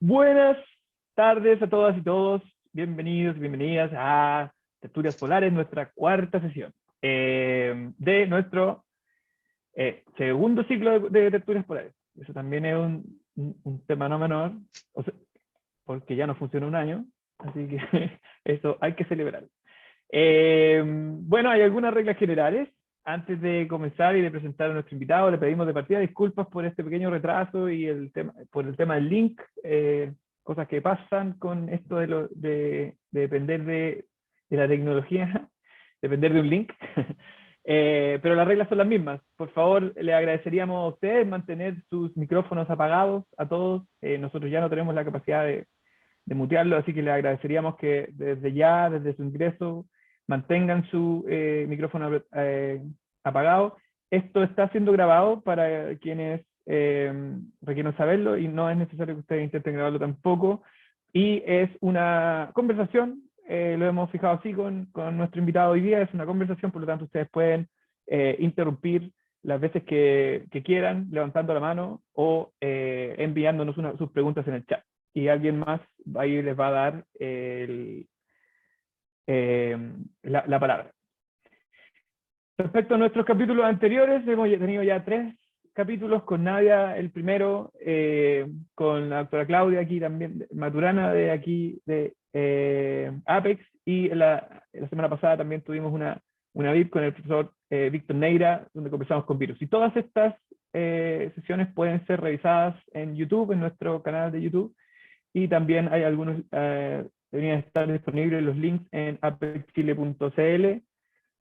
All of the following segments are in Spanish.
Buenas tardes a todas y todos. Bienvenidos y bienvenidas a Tertulias Polares, nuestra cuarta sesión de nuestro segundo ciclo de Tertulias Polares. Eso también es un tema no menor, o sea, porque ya no funciona un año, así que eso hay que celebrar. Bueno, hay algunas reglas generales. Antes de comenzar y de presentar a nuestro invitado, le pedimos de partida disculpas por este pequeño retraso y por el tema del link, cosas que pasan con esto de depender de la tecnología, depender de un link. Pero las reglas son las mismas. Por favor, le agradeceríamos a ustedes mantener sus micrófonos apagados a todos. Nosotros ya no tenemos la capacidad de mutearlo, así que le agradeceríamos que desde su ingreso, mantengan su micrófono apagado. Esto está siendo grabado para quienes requieren saberlo y no es necesario que ustedes intenten grabarlo tampoco. Y es una conversación, lo hemos fijado así con nuestro invitado hoy día, es una conversación, por lo tanto ustedes pueden interrumpir las veces que quieran, levantando la mano o enviándonos sus preguntas en el chat. Y alguien más ahí les va a dar la palabra. Respecto a nuestros capítulos anteriores, hemos tenido ya 3 capítulos con Nadia, el primero, con la doctora Claudia aquí también, Maturana de aquí de Apex, y la semana pasada también tuvimos una VIP con el profesor Víctor Neira, donde conversamos con virus. Y todas estas sesiones pueden ser revisadas en YouTube, en nuestro canal de YouTube, y también hay algunos, deberían estar disponibles los links en apexchile.cl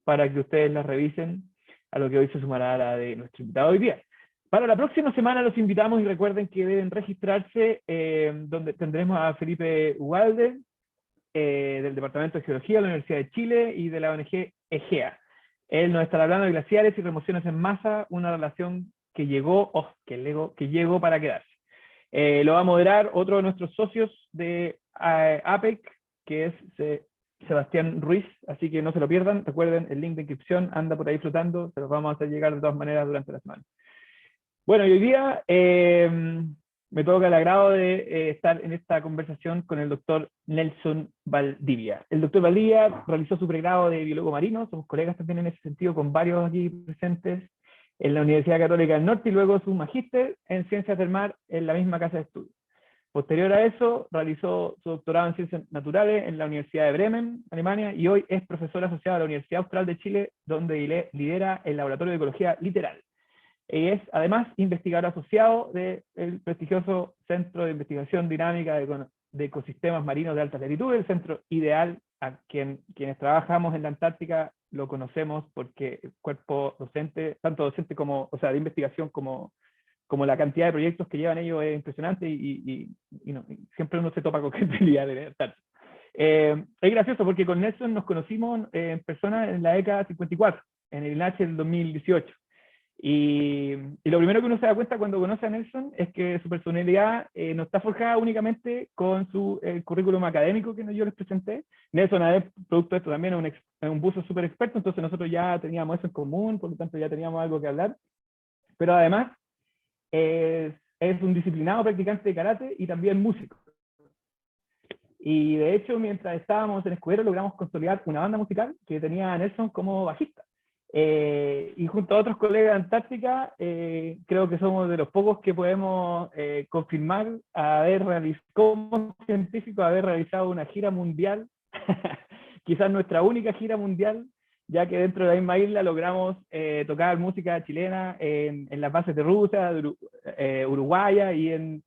para que ustedes las revisen, a lo que hoy se sumará a la de nuestro invitado hoy día. Para la próxima semana los invitamos y recuerden que deben registrarse, donde tendremos a Felipe Ugalde, del Departamento de Geología de la Universidad de Chile y de la ONG EGEA. Él nos estará hablando de glaciares y remociones en masa, una relación que llegó para quedarse. Lo va a moderar otro de nuestros socios de APEC, que es Sebastián Ruiz, así que no se lo pierdan. Recuerden, el link de inscripción anda por ahí flotando, se los vamos a hacer llegar de todas maneras durante la semana. Bueno, y hoy día me toca el agrado de estar en esta conversación con el doctor Nelson Valdivia. El doctor Valdivia realizó su pregrado de biólogo marino, somos colegas también en ese sentido, con varios aquí presentes, en la Universidad Católica del Norte, y luego su magíster en Ciencias del Mar en la misma casa de estudio. Posterior a eso, realizó su doctorado en Ciencias Naturales en la Universidad de Bremen, Alemania, y hoy es profesor asociado a la Universidad Austral de Chile, donde lidera el Laboratorio de Ecología Literal. Y es además investigador asociado del prestigioso Centro de Investigación Dinámica de Ecosistemas Marinos de Altas Latitudes, el centro ideal a quienes trabajamos en la Antártica lo conocemos porque el cuerpo docente, tanto docente como, o sea, de investigación como la cantidad de proyectos que llevan ellos es impresionante y siempre uno se topa con gente de la Antártica. Es gracioso porque con Nelson nos conocimos en persona en la ECA 54, en el INACH del 2018. Y lo primero que uno se da cuenta cuando conoce a Nelson es que su personalidad no está forjada únicamente con su currículum académico que yo les presenté. Nelson, además, producto de esto también, es un buzo súper experto, entonces nosotros ya teníamos eso en común, por lo tanto ya teníamos algo que hablar. Pero además es un disciplinado practicante de karate y también músico. Y de hecho, mientras estábamos en Escudero, logramos consolidar una banda musical que tenía a Nelson como bajista. Y junto a otros colegas de Antártica, creo que somos de los pocos que podemos confirmar como científicos haber realizado una gira mundial, quizás nuestra única gira mundial, ya que dentro de la misma isla logramos tocar música chilena en las bases de Rusia, de Uruguaya y en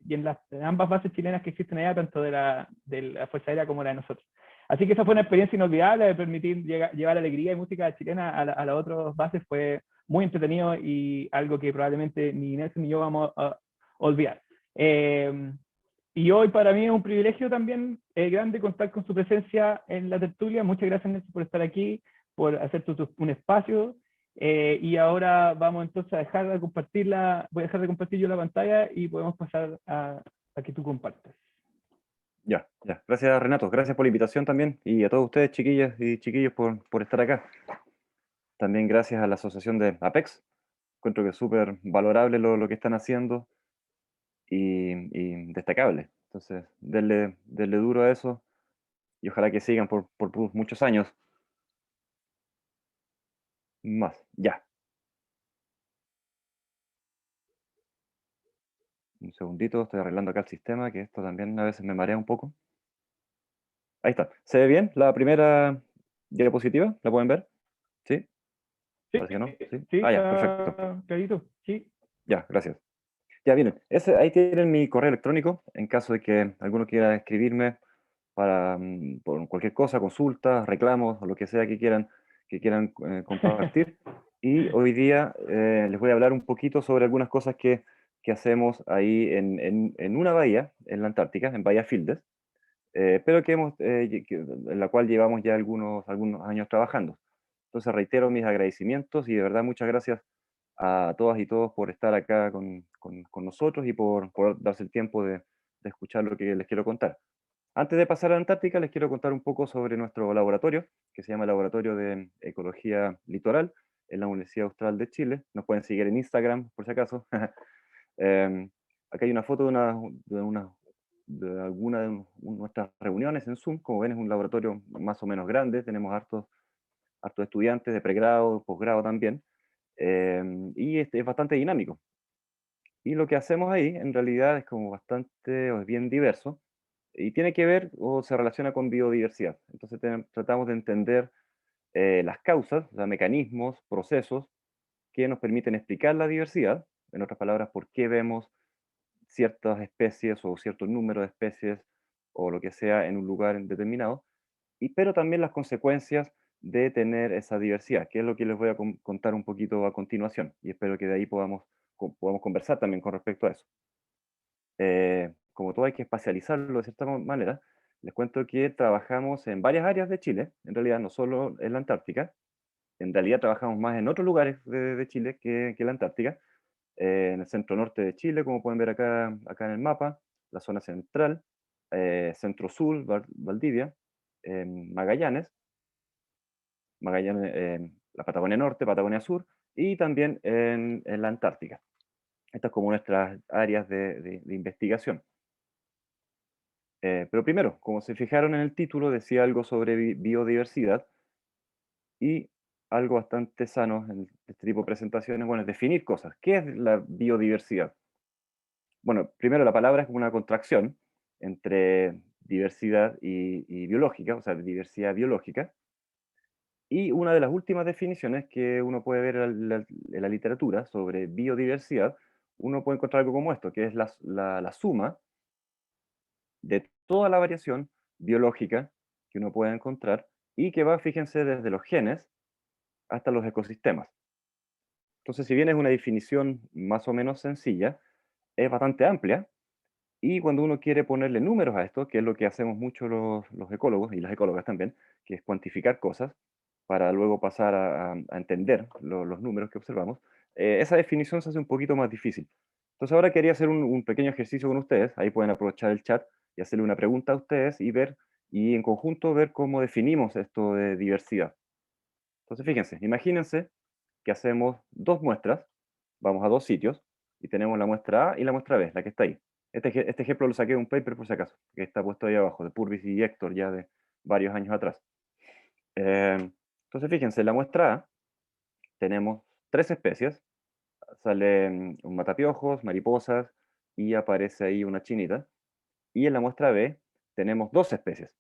ambas bases chilenas que existen allá, tanto de la Fuerza Aérea como la de nosotros. Así que esa fue una experiencia inolvidable de permitir llevar alegría y música chilena a las otras bases. Fue muy entretenido y algo que probablemente ni Nelson ni yo vamos a olvidar. Y hoy para mí es un privilegio también grande contar con su presencia en la tertulia. Muchas gracias, Nelson, por estar aquí, por hacer un espacio. Y ahora vamos entonces a dejar de voy a dejar de compartir yo la pantalla y podemos pasar a que tú compartas. Ya. Gracias, Renato. Gracias por la invitación también. Y a todos ustedes, chiquillas y chiquillos, por estar acá. También gracias a la asociación de Apex. Encuentro que es súper valorable lo que están haciendo y destacable. Entonces, denle duro a eso y ojalá que sigan por muchos años más. Ya, un segundito, estoy arreglando acá el sistema, que esto también a veces me marea un poco. Ahí está. ¿Se ve bien la primera diapositiva? ¿La pueden ver? ¿Sí? Sí, Parece que no. ¿Sí? sí, Ah, ya, perfecto. está clarito. Sí, Ya, gracias. Ya, miren, ahí tienen mi correo electrónico en caso de que alguno quiera escribirme para por cualquier cosa, consultas, reclamos o lo que sea que quieran compartir. Y hoy día les voy a hablar un poquito sobre algunas cosas que hacemos ahí en una bahía, en la Antártica, en Bahía Fieldes, pero en la cual llevamos ya algunos años trabajando. Entonces reitero mis agradecimientos y de verdad muchas gracias a todas y todos por estar acá con nosotros y por darse el tiempo de escuchar lo que les quiero contar. Antes de pasar a la Antártica, les quiero contar un poco sobre nuestro laboratorio, que se llama Laboratorio de Ecología Litoral en la Universidad Austral de Chile. Nos pueden seguir en Instagram, por si acaso. Em, Acá hay una foto de alguna de nuestras reuniones en Zoom. Como ven, es un laboratorio más o menos grande. Tenemos hartos estudiantes de pregrado, posgrado también. Y es bastante dinámico. Y lo que hacemos ahí, en realidad, es como bastante, o es bien diverso, y tiene que ver o se relaciona con biodiversidad. Entonces tratamos de entender las causas, o sea, mecanismos, procesos que nos permiten explicar la diversidad. En otras palabras, por qué vemos ciertas especies o cierto número de especies o lo que sea en un lugar determinado, pero también las consecuencias de tener esa diversidad, que es lo que les voy a contar un poquito a continuación, y espero que de ahí podamos conversar también con respecto a eso. Como todo hay que espacializarlo de cierta manera, les cuento que trabajamos en varias áreas de Chile, en realidad no solo en la Antártica, en realidad trabajamos más en otros lugares de Chile que la Antártica, en el centro norte de Chile, como pueden ver acá en el mapa, la zona central, centro sur, Valdivia, Magallanes, la Patagonia Norte, Patagonia Sur, y también en la Antártica. Estas como nuestras áreas de investigación. Pero primero, como se fijaron en el título, decía algo sobre biodiversidad y algo bastante sano en este tipo de presentaciones, bueno, es definir cosas. ¿Qué es la biodiversidad? Bueno, primero la palabra es como una contracción entre diversidad y biológica, o sea, diversidad biológica. Y una de las últimas definiciones que uno puede ver en la literatura sobre biodiversidad, uno puede encontrar algo como esto, que es la suma de toda la variación biológica que uno puede encontrar y que va, fíjense, desde los genes hasta los ecosistemas. Entonces, si bien es una definición más o menos sencilla, es bastante amplia y cuando uno quiere ponerle números a esto, que es lo que hacemos mucho los ecólogos y las ecólogas también, que es cuantificar cosas para luego pasar a entender los números que observamos, esa definición se hace un poquito más difícil. Entonces ahora quería hacer un pequeño ejercicio con ustedes, ahí pueden aprovechar el chat y hacerle una pregunta a ustedes y en conjunto ver cómo definimos esto de diversidad. Entonces fíjense, imagínense que hacemos dos muestras, vamos a dos sitios y tenemos la muestra A y la muestra B, la que está ahí. Este ejemplo lo saqué de un paper por si acaso, que está puesto ahí abajo, de Purvis y Héctor ya de varios años atrás. Entonces fíjense, en la muestra A tenemos tres especies, salen un matapiojos, mariposas y aparece ahí una chinita. Y en la muestra B tenemos dos especies,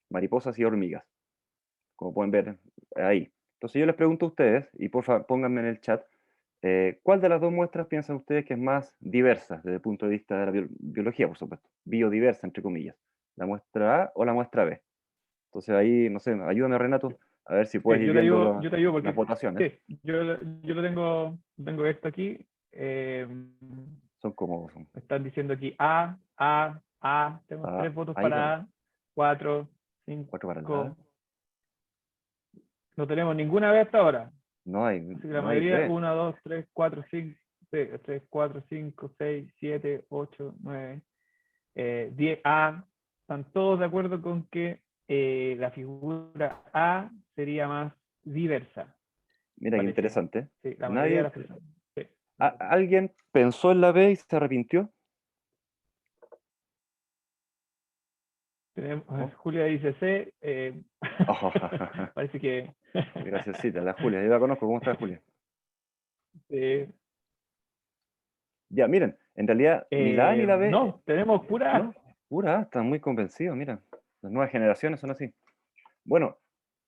mariposas y hormigas, como pueden ver ahí. Entonces yo les pregunto a ustedes, y por favor pónganme en el chat, ¿cuál de las dos muestras piensan ustedes que es más diversa desde el punto de vista de la biología, por supuesto? Biodiversa, entre comillas. ¿La muestra A o la muestra B? Entonces ahí, no sé, ayúdame Renato, a ver si puedes sí, ir viendo yo te ayudo las porque votaciones. sí, yo lo tengo esto aquí. eh, Son como son Me están diciendo aquí A, tengo A, tres votos A y B, para A, cuatro, 4 para la A. cinco, no tenemos ninguna B hasta ahora. No hay, Así que la no hay mayoría, B. 1, 2, 3, 4, 5, 3, 4, 5, 6, 7, 8, 9, 10 A. Están todos de acuerdo con que la figura A sería más diversa. Mira qué Parece. interesante. Sí, la mayoría de Nadie, las personas. Sí. ¿alguien pensó en la B y se arrepintió? ¿no? Julia dice C. Oh, Parece que graciasita, la Julia, yo la conozco. ¿Cómo está Julia? eh, Ya, miren, en realidad ni la A ni la B, no, tenemos pura A. ¿no? Pura A, están muy convencidos, mira. Las nuevas generaciones son así. Bueno,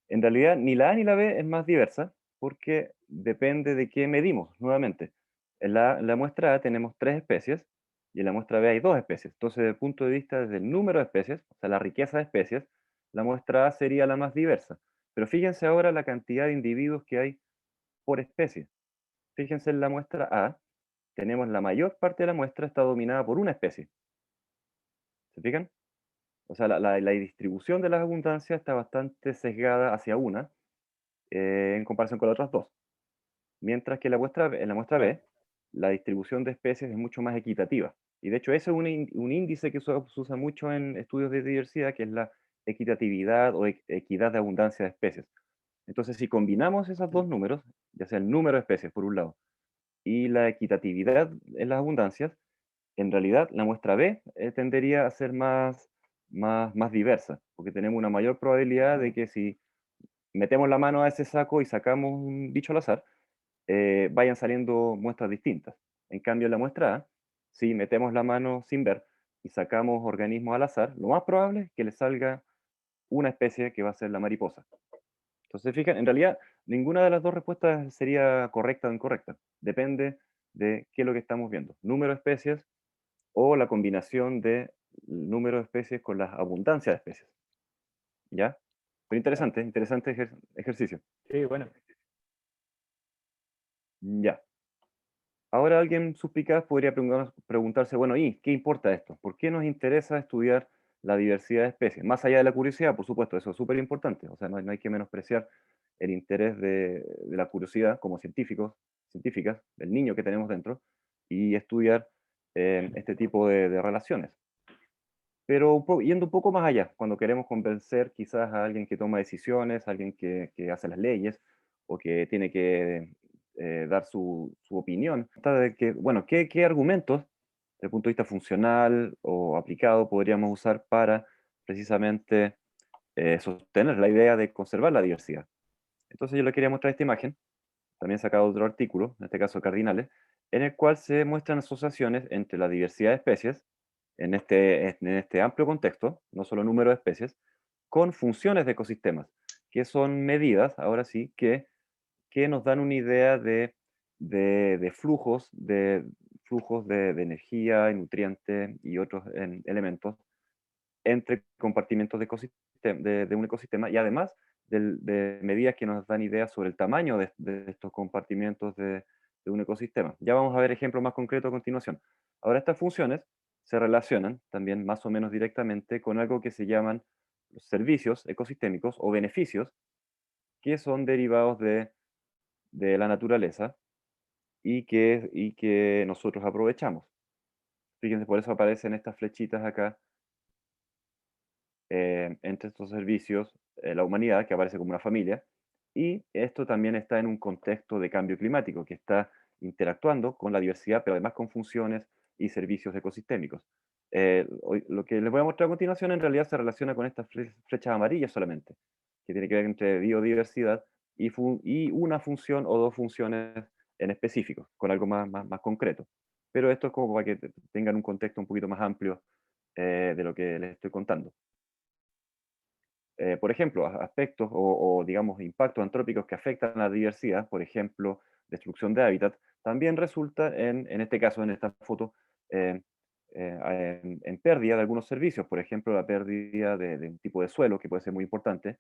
en realidad ni la A ni la B es más diversa porque depende de qué medimos, nuevamente. En la muestra A tenemos 3 especies y en la muestra B hay 2 especies. Entonces, desde el punto de vista del número de especies, o sea, la riqueza de especies, la muestra A sería la más diversa. Pero fíjense ahora la cantidad de individuos que hay por especie. Fíjense en la muestra A, tenemos la mayor parte de la muestra está dominada por una especie. ¿Se fijan? O sea, la distribución de las abundancias está bastante sesgada hacia una en comparación con las otras dos. Mientras que en la muestra Claro. B, la distribución de especies es mucho más equitativa. Y de hecho, ese es un índice que se usa mucho en estudios de diversidad, que es la equitatividad o equidad de abundancia de especies. Entonces, si combinamos esos dos números, ya sea el número de especies por un lado y la equitatividad en las abundancias, en realidad la muestra B tendería a ser más diversa, porque tenemos una mayor probabilidad de que si metemos la mano a ese saco y sacamos un bicho al azar, vayan saliendo muestras distintas. En cambio, en la muestra A, si metemos la mano sin ver y sacamos organismos al azar, lo más probable es que le salga una especie que va a ser la mariposa. Entonces, fijan, en realidad ninguna de las dos respuestas sería correcta o incorrecta. Depende de qué es lo que estamos viendo. Número de especies o la combinación de número de especies con la abundancia de especies. ¿Ya? Pero Claro. interesante, interesante ejercicio. Sí, bueno. Ya. Ahora alguien suspicaz podría preguntarse, bueno, ¿y qué importa esto? ¿Por qué nos interesa estudiar la diversidad de especies? Más allá de la curiosidad, por supuesto, eso es súper importante. O sea, no hay que menospreciar el interés de la curiosidad como científicos, científicas, del niño que tenemos dentro, y estudiar este tipo de relaciones. Pero yendo un poco más allá, cuando queremos convencer quizás a alguien que toma decisiones, a alguien que hace las leyes o que tiene que dar su opinión, trata de que, bueno, ¿qué argumentos desde el punto de vista funcional o aplicado podríamos usar para precisamente sostener la idea de conservar la diversidad? Entonces yo le quería mostrar esta imagen, también sacado de otro artículo, en este caso Cardinales, en el cual se muestran asociaciones entre la diversidad de especies, en este amplio contexto, no solo número de especies, con funciones de ecosistemas, que son medidas, ahora sí, que nos dan una idea de flujos de energía, y nutrientes y otros elementos entre compartimentos de un ecosistema y además de medidas que nos dan ideas sobre el tamaño de estos compartimentos de un ecosistema. Ya vamos a ver ejemplos más concretos a continuación. Ahora, estas funciones se relacionan también más o menos directamente con algo que se llaman los servicios ecosistémicos o beneficios, que son derivados de la naturaleza y que nosotros aprovechamos. Fíjense, por eso aparecen estas flechitas acá entre estos servicios, la humanidad, que aparece como una familia, y esto también está en un contexto de cambio climático, que está interactuando con la diversidad, pero además con funciones y servicios ecosistémicos. Lo que les voy a mostrar a continuación en realidad se relaciona con estas flechas amarillas solamente, que tiene que ver entre biodiversidad y una función o dos funciones en específico, con algo más concreto. Pero esto es como para que tengan un contexto un poquito más amplio de lo que les estoy contando. Por ejemplo, aspectos o, digamos, impactos antrópicos que afectan a la diversidad, por ejemplo, destrucción de hábitat, también resulta en este caso, en esta foto, eh, en pérdida de algunos servicios, por ejemplo, la pérdida de un tipo de suelo que puede ser muy importante,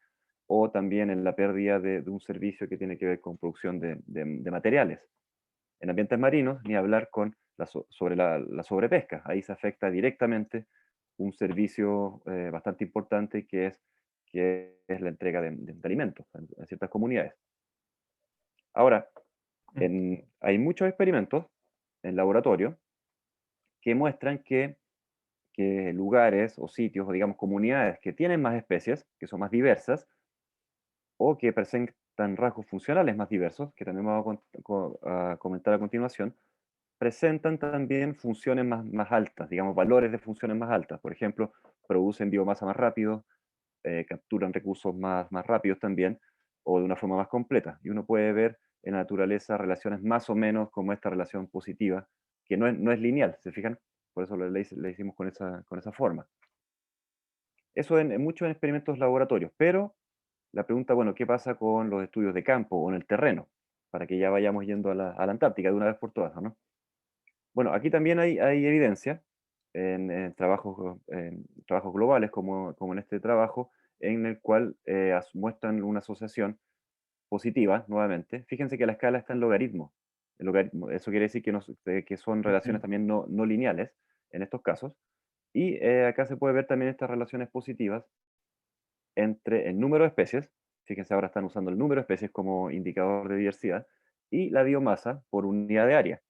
o también en la pérdida de un servicio que tiene que ver con producción de materiales. En ambientes marinos, ni hablar con sobre la sobrepesca. Ahí se afecta directamente un servicio bastante importante que es la entrega de alimentos en ciertas comunidades. Ahora, Mm. hay muchos experimentos en laboratorio que muestran que lugares o sitios o digamos comunidades que tienen más especies, que son más diversas, o que presentan rasgos funcionales más diversos, que también vamos a comentar a continuación, presentan también funciones más altas, digamos, valores de funciones más altas. Por ejemplo, producen biomasa más rápido, capturan recursos más rápidos también, o de una forma más completa. Y uno puede ver en la naturaleza relaciones más o menos como esta relación positiva, que no es lineal, ¿se fijan? Por eso le hicimos con esa forma. Eso en muchos experimentos laboratorios, pero la pregunta, bueno, ¿qué pasa con los estudios de campo o en el terreno? Para que ya vayamos yendo a la Antártica de una vez por todas, ¿no? Bueno, aquí también hay evidencia en trabajos globales, como en este trabajo, en el cual muestran una asociación positiva, nuevamente. Fíjense que la escala está en logaritmo. Eso quiere decir que son relaciones Ujú. también no lineales en estos casos. Y acá se puede ver también estas relaciones positivas entre el número de especies, fíjense ahora están usando el número de especies como indicador de diversidad, y la biomasa por unidad de área.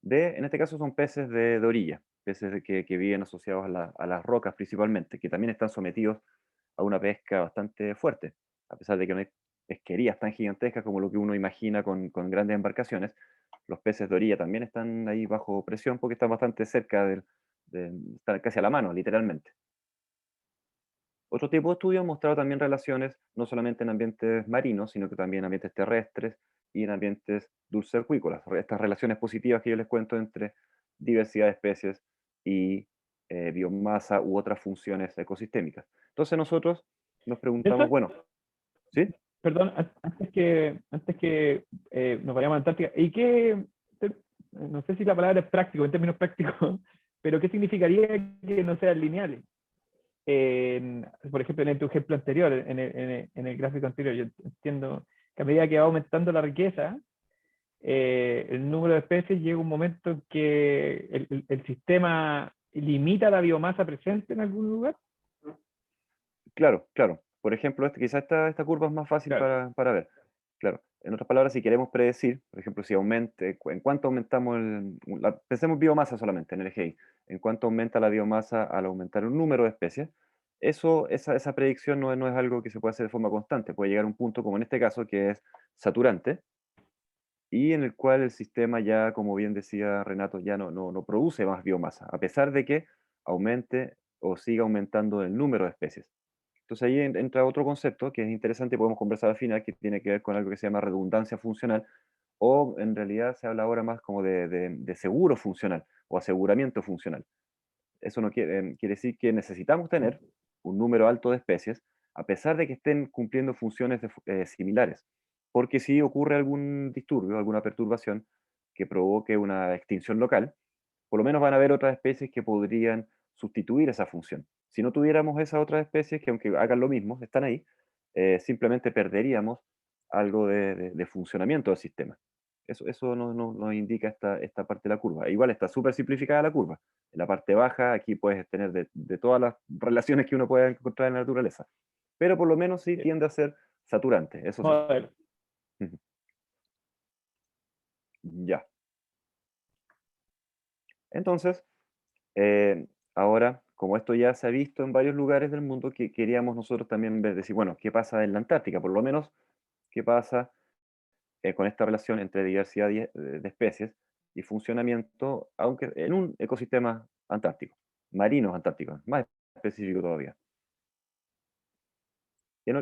En este caso son peces de orilla, peces que viven asociados a las rocas principalmente, que también están sometidos a una pesca bastante fuerte, a pesar de que no hay pesquerías tan gigantescas como lo que uno imagina con grandes embarcaciones. Los peces de orilla también están ahí bajo presión porque están bastante cerca están casi a la mano, literalmente. Otro tipo de estudios han mostrado también relaciones, no solamente en ambientes marinos, sino que también en ambientes terrestres y en ambientes dulceacuícolas. Estas relaciones positivas que yo les cuento entre diversidad de especies y biomasa u otras funciones ecosistémicas. Entonces nosotros nos preguntamos, Eso, bueno, ¿sí? perdón, antes que nos vayamos a Antártica, ¿y qué, no sé si la palabra es práctico, en términos prácticos, pero qué significaría que no sean lineales? Por ejemplo, en tu ejemplo anterior, en el gráfico anterior, yo entiendo que a medida que va aumentando la riqueza, el número de especies llega un momento en que el sistema limita la biomasa presente en algún lugar. Claro, claro. Por ejemplo, quizá esta curva es más fácil Claro. para ver. Claro. En otras palabras, si queremos predecir, por ejemplo, si en cuánto aumentamos pensemos biomasa solamente en el EGI, en cuánto aumenta la biomasa al aumentar un número de especies, esa predicción no es algo que se puede hacer de forma constante. Puede llegar a un punto, como en este caso, que es saturante, y en el cual el sistema ya, como bien decía Renato, ya no produce más biomasa, a pesar de que aumente o siga aumentando el número de especies. Entonces ahí entra otro concepto que es interesante y podemos conversar al final, que tiene que ver con algo que se llama redundancia funcional, o en realidad se habla ahora más como de seguro funcional o aseguramiento funcional. Eso no quiere decir que necesitamos tener un número alto de especies, a pesar de que estén cumpliendo funciones similares. Porque si ocurre algún disturbio, alguna perturbación que provoque una extinción local, por lo menos van a haber otras especies que podrían sustituir esa función. Si no tuviéramos esas otras especies, que aunque hagan lo mismo, están ahí, simplemente perderíamos algo de funcionamiento del sistema. Eso nos indica esta parte de la curva. Igual está súper simplificada la curva. En la parte baja, aquí puedes tener de todas las relaciones que uno pueda encontrar en la naturaleza. Pero por lo menos sí tiende a ser saturante, eso sí. Joder. Ujú. Ya. Entonces, ahora, como esto ya se ha visto en varios lugares del mundo, que queríamos nosotros también ver, decir, bueno, ¿qué pasa en la Antártica? Por lo menos, ¿qué pasa con esta relación entre diversidad de especies y funcionamiento, aunque en un ecosistema antártico, marinos antárticos, más específico todavía?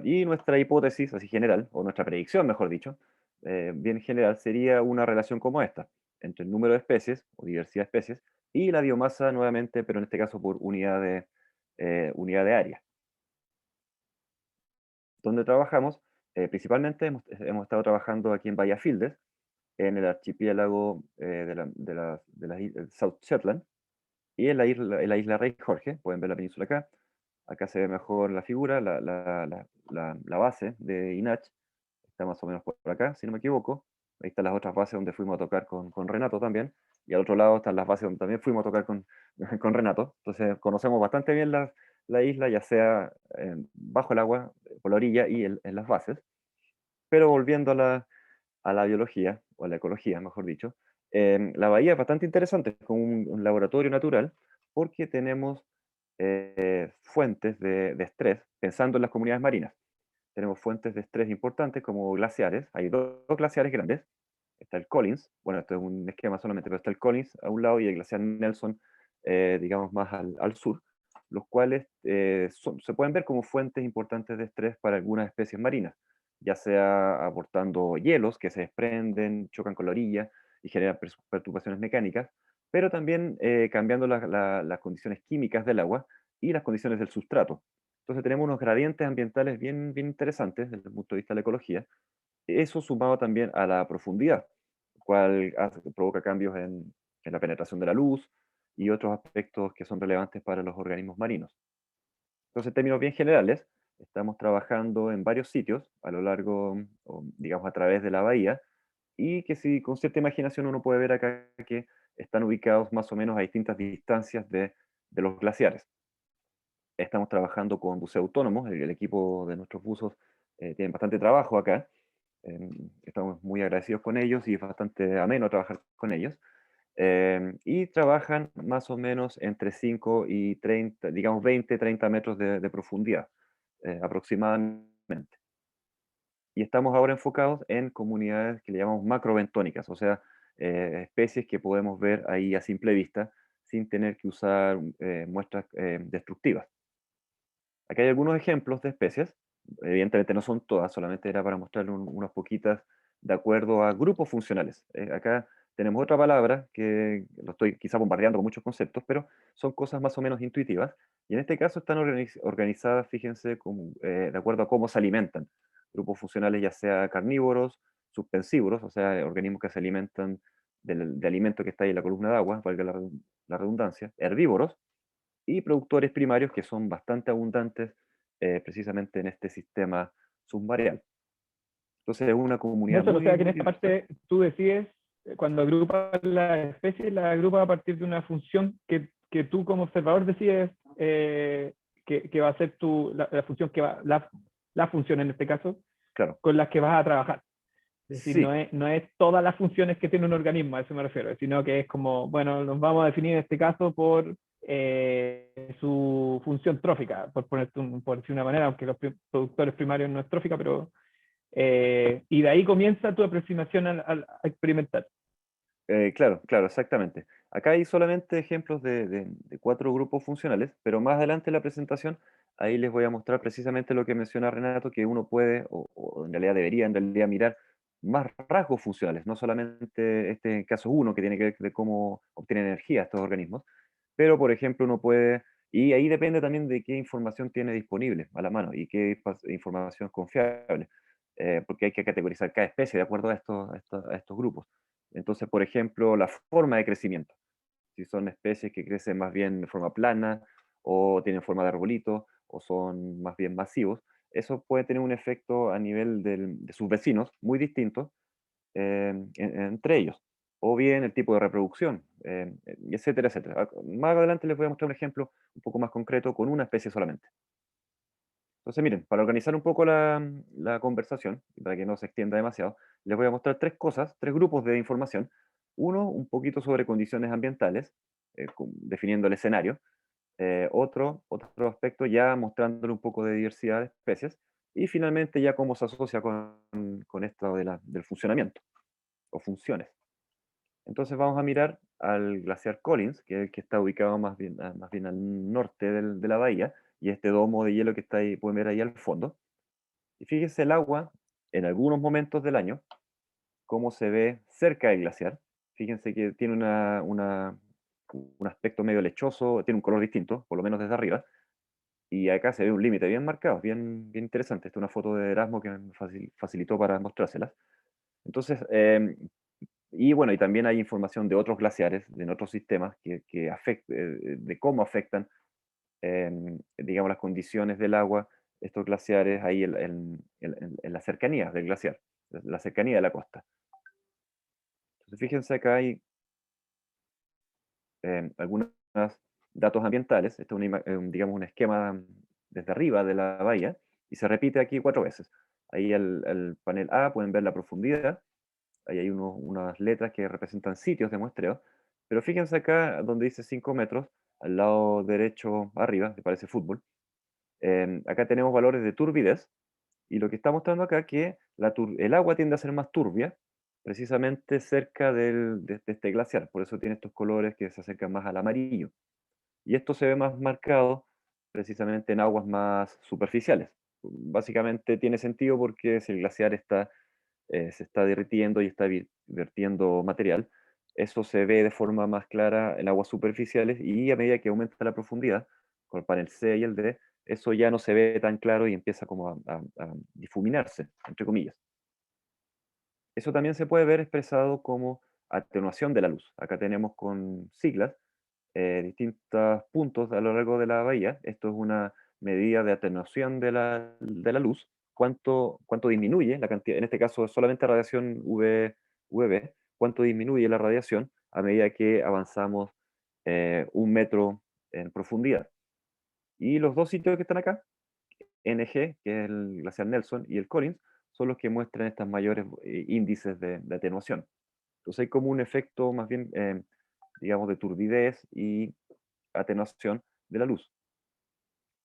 Y nuestra hipótesis, así general, o nuestra predicción, mejor dicho, bien general, sería una relación como esta, entre el número de especies, o diversidad de especies, y la biomasa nuevamente, pero en este caso por unidad de área. Donde trabajamos, principalmente hemos estado trabajando aquí en Bahía Fieldes, en el archipiélago South Shetland, y en la isla Rey Jorge, pueden ver la península acá. Acá se ve mejor la figura, la base de INACH, está más o menos por acá, si no me equivoco. Ahí están las otras bases donde fuimos a tocar con Renato también. Y al otro lado están las bases donde también fuimos a tocar con Renato. Entonces conocemos bastante bien la isla, ya sea bajo el agua, por la orilla y en las bases. Pero volviendo a la biología, o a la ecología, mejor dicho, la bahía es bastante interesante, es como un laboratorio natural, porque tenemos fuentes de estrés, pensando en las comunidades marinas. Tenemos fuentes de estrés importantes como glaciares. Hay dos glaciares grandes. Está el Collins, bueno, esto es un esquema solamente, pero está el Collins a un lado y el glaciar Nelson, digamos, más al sur. los cuales se pueden ver como fuentes importantes de estrés para algunas especies marinas, ya sea aportando hielos que se desprenden, chocan con la orilla y generan perturbaciones mecánicas, pero también cambiando las condiciones químicas del agua y las condiciones del sustrato. Entonces tenemos unos gradientes ambientales bien interesantes desde el punto de vista de la ecología, eso sumado también a la profundidad, cual provoca cambios en la penetración de la luz y otros aspectos que son relevantes para los organismos marinos. Entonces, en términos bien generales, estamos trabajando en varios sitios a lo largo, o digamos, a través de la bahía, y que si con cierta imaginación uno puede ver acá que están ubicados más o menos a distintas distancias de los glaciares. Estamos trabajando con buceo autónomos, el equipo de nuestros buzos tiene bastante trabajo acá, estamos muy agradecidos con ellos y es bastante ameno trabajar con ellos. Y trabajan más o menos entre 5 y 30, digamos 20, 30 metros de profundidad aproximadamente. Y estamos ahora enfocados en comunidades que le llamamos macrobentónicas, o sea, especies que podemos ver ahí a simple vista sin tener que usar muestras destructivas. Aquí hay algunos ejemplos de especies, evidentemente no son todas, solamente era para mostrarle unas poquitas de acuerdo a grupos funcionales. Acá tenemos otra palabra que lo estoy quizá bombardeando con muchos conceptos, pero son cosas más o menos intuitivas. Y en este caso están organizadas, fíjense, de acuerdo a cómo se alimentan. Grupos funcionales ya sea carnívoros, suspensívoros, o sea, organismos que se alimentan de alimento que está ahí en la columna de agua, valga la redundancia, herbívoros, y productores primarios que son bastante abundantes precisamente en este sistema submareal. Entonces es una comunidad Nelson, o muy, sea que en muy esta diversa. parte tú decides, cuando agrupas las especies, la agrupas a partir de una función que tú como observador decides que va a ser la función la función en este caso, Claro, con las que vas a trabajar. Es decir, sí, no es todas las funciones que tiene un organismo, a eso me refiero, sino que es como, bueno, nos vamos a definir en este caso por su función trófica, por decir una manera, aunque los productores primarios no es trófica, pero y de ahí comienza tu aproximación a experimentar. claro, exactamente. Acá hay solamente ejemplos de 4 grupos funcionales, pero más adelante en la presentación, ahí les voy a mostrar precisamente lo que menciona Renato, que uno puede, o en realidad debería en realidad mirar más rasgos funcionales, no solamente este caso uno que tiene que ver de cómo obtienen energía estos organismos, pero por ejemplo uno puede, y ahí depende también de qué información tiene disponible a la mano y qué información es confiable, porque hay que categorizar cada especie de acuerdo a estos grupos. Entonces, por ejemplo, la forma de crecimiento. Si son especies que crecen más bien de forma plana, o tienen forma de arbolito, o son más bien masivos, eso puede tener un efecto a nivel de sus vecinos muy distintos entre ellos. O bien el tipo de reproducción, etcétera, etcétera. Más adelante les voy a mostrar un ejemplo un poco más concreto con una especie solamente. Entonces, miren, para organizar un poco la conversación, y para que no se extienda demasiado, les voy a mostrar 3 cosas, 3 grupos de información. Uno, un poquito sobre condiciones ambientales, definiendo el escenario. Otro aspecto ya mostrándole un poco de diversidad de especies. Y finalmente ya cómo se asocia con esto del funcionamiento o funciones. Entonces vamos a mirar al glaciar Collins, que es el que está ubicado más bien al norte de la bahía, y este domo de hielo que está ahí, pueden ver ahí al fondo. Y fíjense el agua en algunos momentos del año, cómo se ve cerca del glaciar. Fíjense que tiene un aspecto medio lechoso, tiene un color distinto, por lo menos desde arriba. Y acá se ve un límite bien marcado, bien interesante. Esta es una foto de Erasmo que me facilitó para mostrárselas. Entonces, y bueno, y también hay información de otros glaciares, de otros sistemas, de cómo afectan, digamos, las condiciones del agua, estos glaciares ahí en la cercanía del glaciar, la cercanía de la costa. Entonces, fíjense acá hay algunos datos ambientales. Este es digamos, un esquema desde arriba de la bahía y se repite aquí 4 veces. Ahí el panel A pueden ver la profundidad. Ahí hay unas letras que representan sitios de muestreo. Pero fíjense acá donde dice 5 metros, al lado derecho arriba, que parece fútbol. Acá tenemos valores de turbidez. Y lo que está mostrando acá es que el agua tiende a ser más turbia, precisamente cerca de este glaciar. Por eso tiene estos colores que se acercan más al amarillo. Y esto se ve más marcado precisamente en aguas más superficiales. Básicamente tiene sentido porque si el glaciar se está derritiendo y está vertiendo material, eso se ve de forma más clara en aguas superficiales y a medida que aumenta la profundidad, con el panel C y el D, eso ya no se ve tan claro y empieza como a difuminarse, entre comillas. Eso también se puede ver expresado como atenuación de la luz. Acá tenemos con siglas distintos puntos a lo largo de la bahía. Esto es una medida de atenuación de la luz. Cuánto disminuye la cantidad, en este caso solamente radiación UV, cuánto disminuye la radiación a medida que avanzamos 1 metro en profundidad. Y los dos sitios que están acá, NG, que es el glaciar Nelson, y el Collins, son los que muestran estos mayores índices de atenuación. Entonces hay como un efecto más bien, digamos, de turbidez y atenuación de la luz.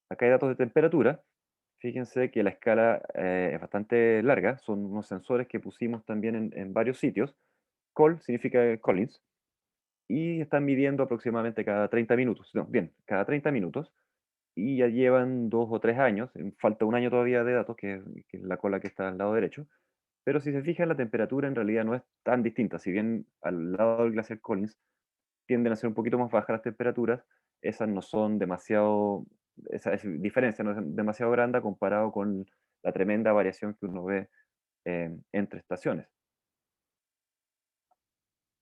Acá hay datos de temperatura. Fíjense que la escala es bastante larga. Son unos sensores que pusimos también en varios sitios. Col significa Collins. Y están midiendo aproximadamente cada 30 minutos. No, bien, cada 30 minutos. Y ya llevan 2 o 3 años. Falta un año todavía de datos, que es la cola que está al lado derecho. Pero si se fijan, la temperatura en realidad no es tan distinta. Si bien al lado del glaciar Collins tienden a ser un poquito más bajas las temperaturas, esas no son demasiado, esa diferencia no es demasiado grande comparado con la tremenda variación que uno ve entre estaciones.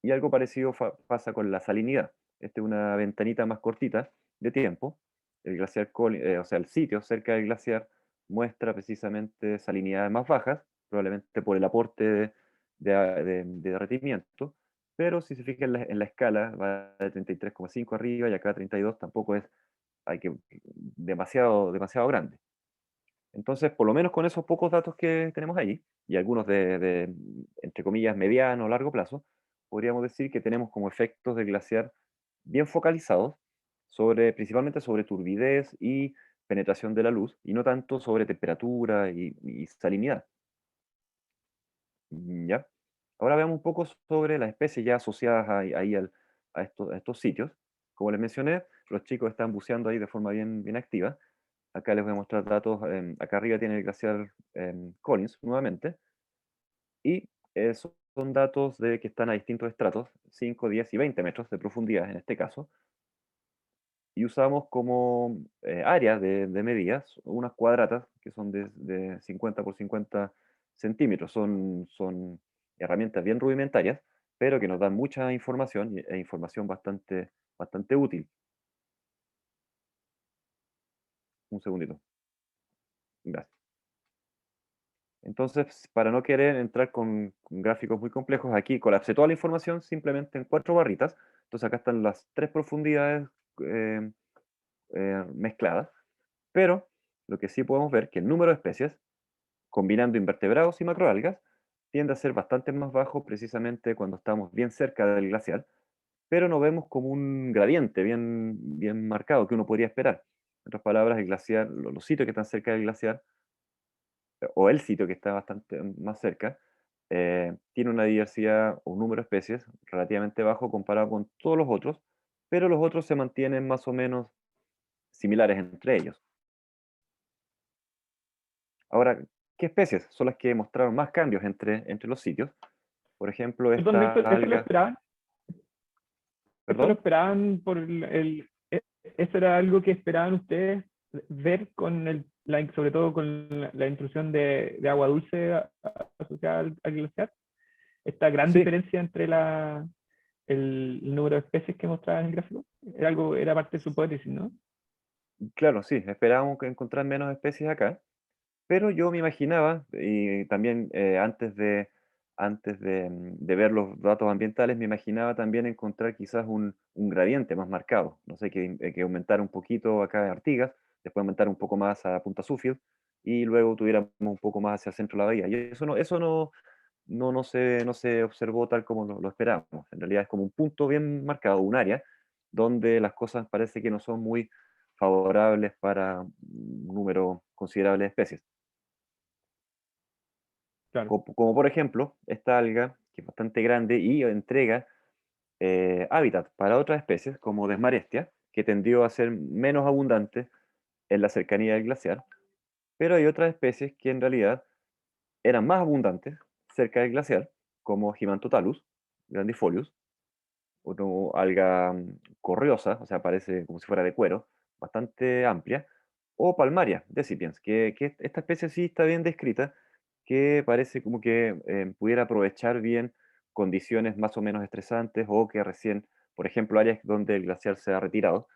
Y algo parecido pasa con la salinidad. Esta es una ventanita más cortita de tiempo. El glaciar o sea, el sitio cerca del glaciar muestra precisamente salinidades más bajas, probablemente por el aporte de derretimiento, pero si se fija en la escala, va de 33,5 arriba y acá 32, tampoco es demasiado grande. Entonces, por lo menos con esos pocos datos que tenemos ahí, y algunos entre comillas, mediano o largo plazo, podríamos decir que tenemos como efectos del glaciar bien focalizados, principalmente sobre turbidez y penetración de la luz, y no tanto sobre temperatura y salinidad. ¿Ya? Ahora veamos un poco sobre las especies ya asociadas ahí a estos sitios. Como les mencioné, los chicos están buceando ahí de forma bien activa. Acá les voy a mostrar datos. Acá arriba tiene el glaciar Collins nuevamente. Y son datos de que están a distintos estratos, 5, 10 y 20 metros de profundidad en este caso. Y usamos como áreas de medidas unas cuadratas que son de 50 por 50 centímetros. Son herramientas bien rudimentarias, pero que nos dan mucha información e información bastante útil. Un segundito. Gracias. Entonces, para no querer entrar con gráficos muy complejos, aquí colapsé toda la información simplemente en 4 barritas. Entonces acá están las 3 profundidades eh, mezcladas, pero lo que sí podemos ver que el número de especies, combinando invertebrados y macroalgas, tiende a ser bastante más bajo precisamente cuando estamos bien cerca del glaciar, pero no vemos como un gradiente bien marcado que uno podría esperar. En otras palabras, el glaciar, los sitios que están cerca del glaciar o el sitio que está bastante más cerca, tiene una diversidad o un número de especies relativamente bajo comparado con todos los otros, pero los otros se mantienen más o menos similares entre ellos. Ahora, ¿qué especies son las que mostraron más cambios entre los sitios? Por ejemplo, Perdón, esta Víctor, ¿esto lo alga, esperaban? ¿Esto lo perdón, esperaban por ¿eso era algo que esperaban ustedes ver con sobre todo con la intrusión de agua dulce asociada al glaciar? Esta gran sí, diferencia entre el número de especies que mostraba en el gráfico. Era parte de su hipótesis, ¿no? claro, sí, esperábamos que encontrar menos especies acá. Pero yo me imaginaba, y también antes de ver los datos ambientales, me imaginaba también encontrar quizás un gradiente más marcado. No sé, que aumentara un poquito acá en Artigas, después aumentar un poco más a Punta Suffield, y luego tuviéramos un poco más hacia el centro de la bahía. Y eso no se observó tal como lo esperábamos. En realidad es como un punto bien marcado, un área, donde las cosas parece que no son muy favorables para un número considerable de especies. Claro. Como por ejemplo, esta alga, que es bastante grande y entrega hábitat para otras especies, como Desmarestia, que tendió a ser menos abundante en la cercanía del glaciar, pero hay otras especies que en realidad eran más abundantes cerca del glaciar, como Himantotalus grandifolius, una alga correosa, o sea, parece como si fuera de cuero, bastante amplia, o Palmaria decipiens, que esta especie sí está bien descrita, que parece como que pudiera aprovechar bien condiciones más o menos estresantes o que recién, por ejemplo, áreas donde el glaciar se ha retirado.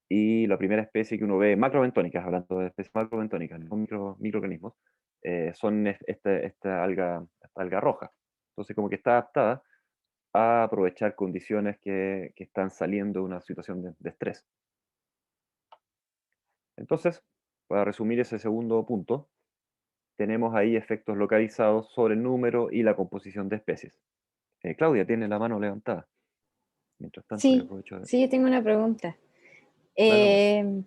Y la primera especie que uno ve, macrobentónicas, hablando de especies macrobentónicas, no microorganismos, son esta alga roja. Entonces, como que está adaptada a aprovechar condiciones que están saliendo de una situación de estrés. Entonces, para resumir ese segundo punto, tenemos ahí efectos localizados sobre el número y la composición de especies. Claudia tiene la mano levantada. Mientras tanto, yo Sí, aprovecho de... sí, yo tengo una pregunta. Dale nomás. Eh,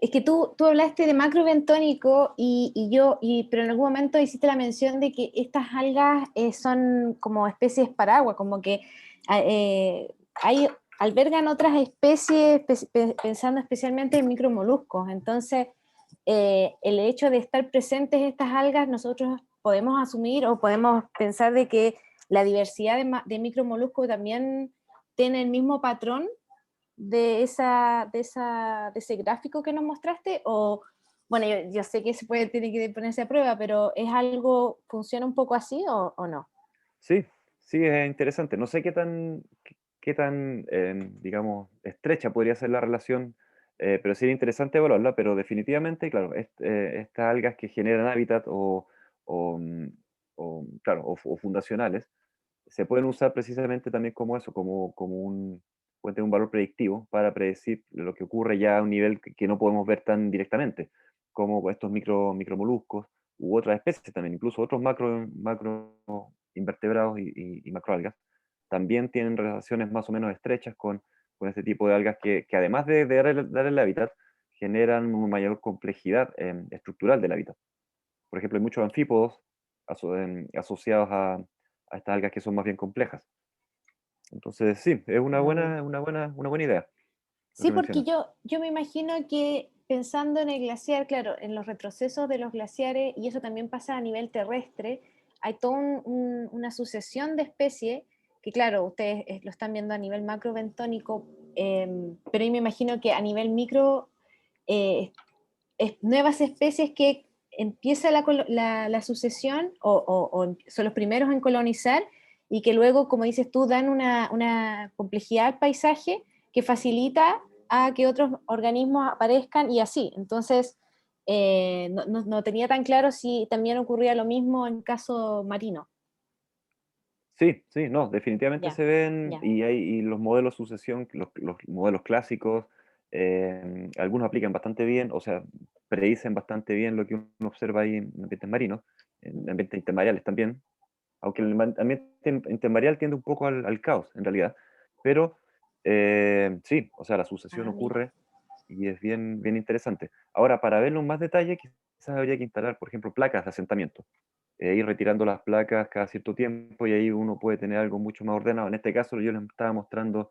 es que tú hablaste de macrobentónico pero en algún momento hiciste la mención de que estas algas son como especies paraguas, como que hay, albergan otras especies, pensando especialmente en micromoluscos. Entonces, el hecho de estar presentes estas algas, nosotros podemos asumir o podemos pensar de que la diversidad de micromoluscos también tiene el mismo patrón de ese gráfico que nos mostraste, o, bueno, yo sé que se puede, tiene que ponerse a prueba, pero ¿es algo, funciona un poco así o no? Sí, sí, es interesante. No sé qué tan digamos, estrecha podría ser la relación, pero sería interesante evaluarla, pero definitivamente, claro, estas algas que generan hábitat o, mm, claro, o fundacionales, se pueden usar precisamente también como eso, pueden tener un valor predictivo para predecir lo que ocurre ya a un nivel que no podemos ver tan directamente, como estos micromoluscos u otras especies también, incluso otros macro invertebrados y macroalgas, también tienen relaciones más o menos estrechas con este tipo de algas que además de dar el hábitat, generan una mayor complejidad estructural del hábitat. Por ejemplo, hay muchos anfípodos asociados a estas algas que son más bien complejas. Entonces, sí, es Mm. una buena idea lo Sí, que porque mencionas. yo me imagino que pensando en el glaciar, claro, en los retrocesos de los glaciares, y eso también pasa a nivel terrestre, hay toda una sucesión de especies que, claro, ustedes lo están viendo a nivel macrobentónico, pero yo me imagino que a nivel micro, eh, nuevas especies que empieza la sucesión o son los primeros en colonizar y que luego, como dices tú, dan una complejidad al paisaje que facilita a que otros organismos aparezcan y así. Entonces, no tenía tan claro si también ocurría lo mismo en caso marino. Sí, sí, no, definitivamente Ya, se ven ya, y los modelos sucesión, los modelos clásicos, algunos aplican bastante bien, o sea, predicen bastante bien lo que uno observa ahí en ambientes marinos, en ambientes intermareales también, aunque el ambiente intermareal tiende un poco al caos, en realidad. Pero sí, o sea, la sucesión ah, mira, ocurre y es bien interesante. Ahora, para verlo en más detalle, quizás habría que instalar, por ejemplo, placas de asentamiento. Ir retirando las placas cada cierto tiempo y ahí uno puede tener algo mucho más ordenado. En este caso, yo les estaba mostrando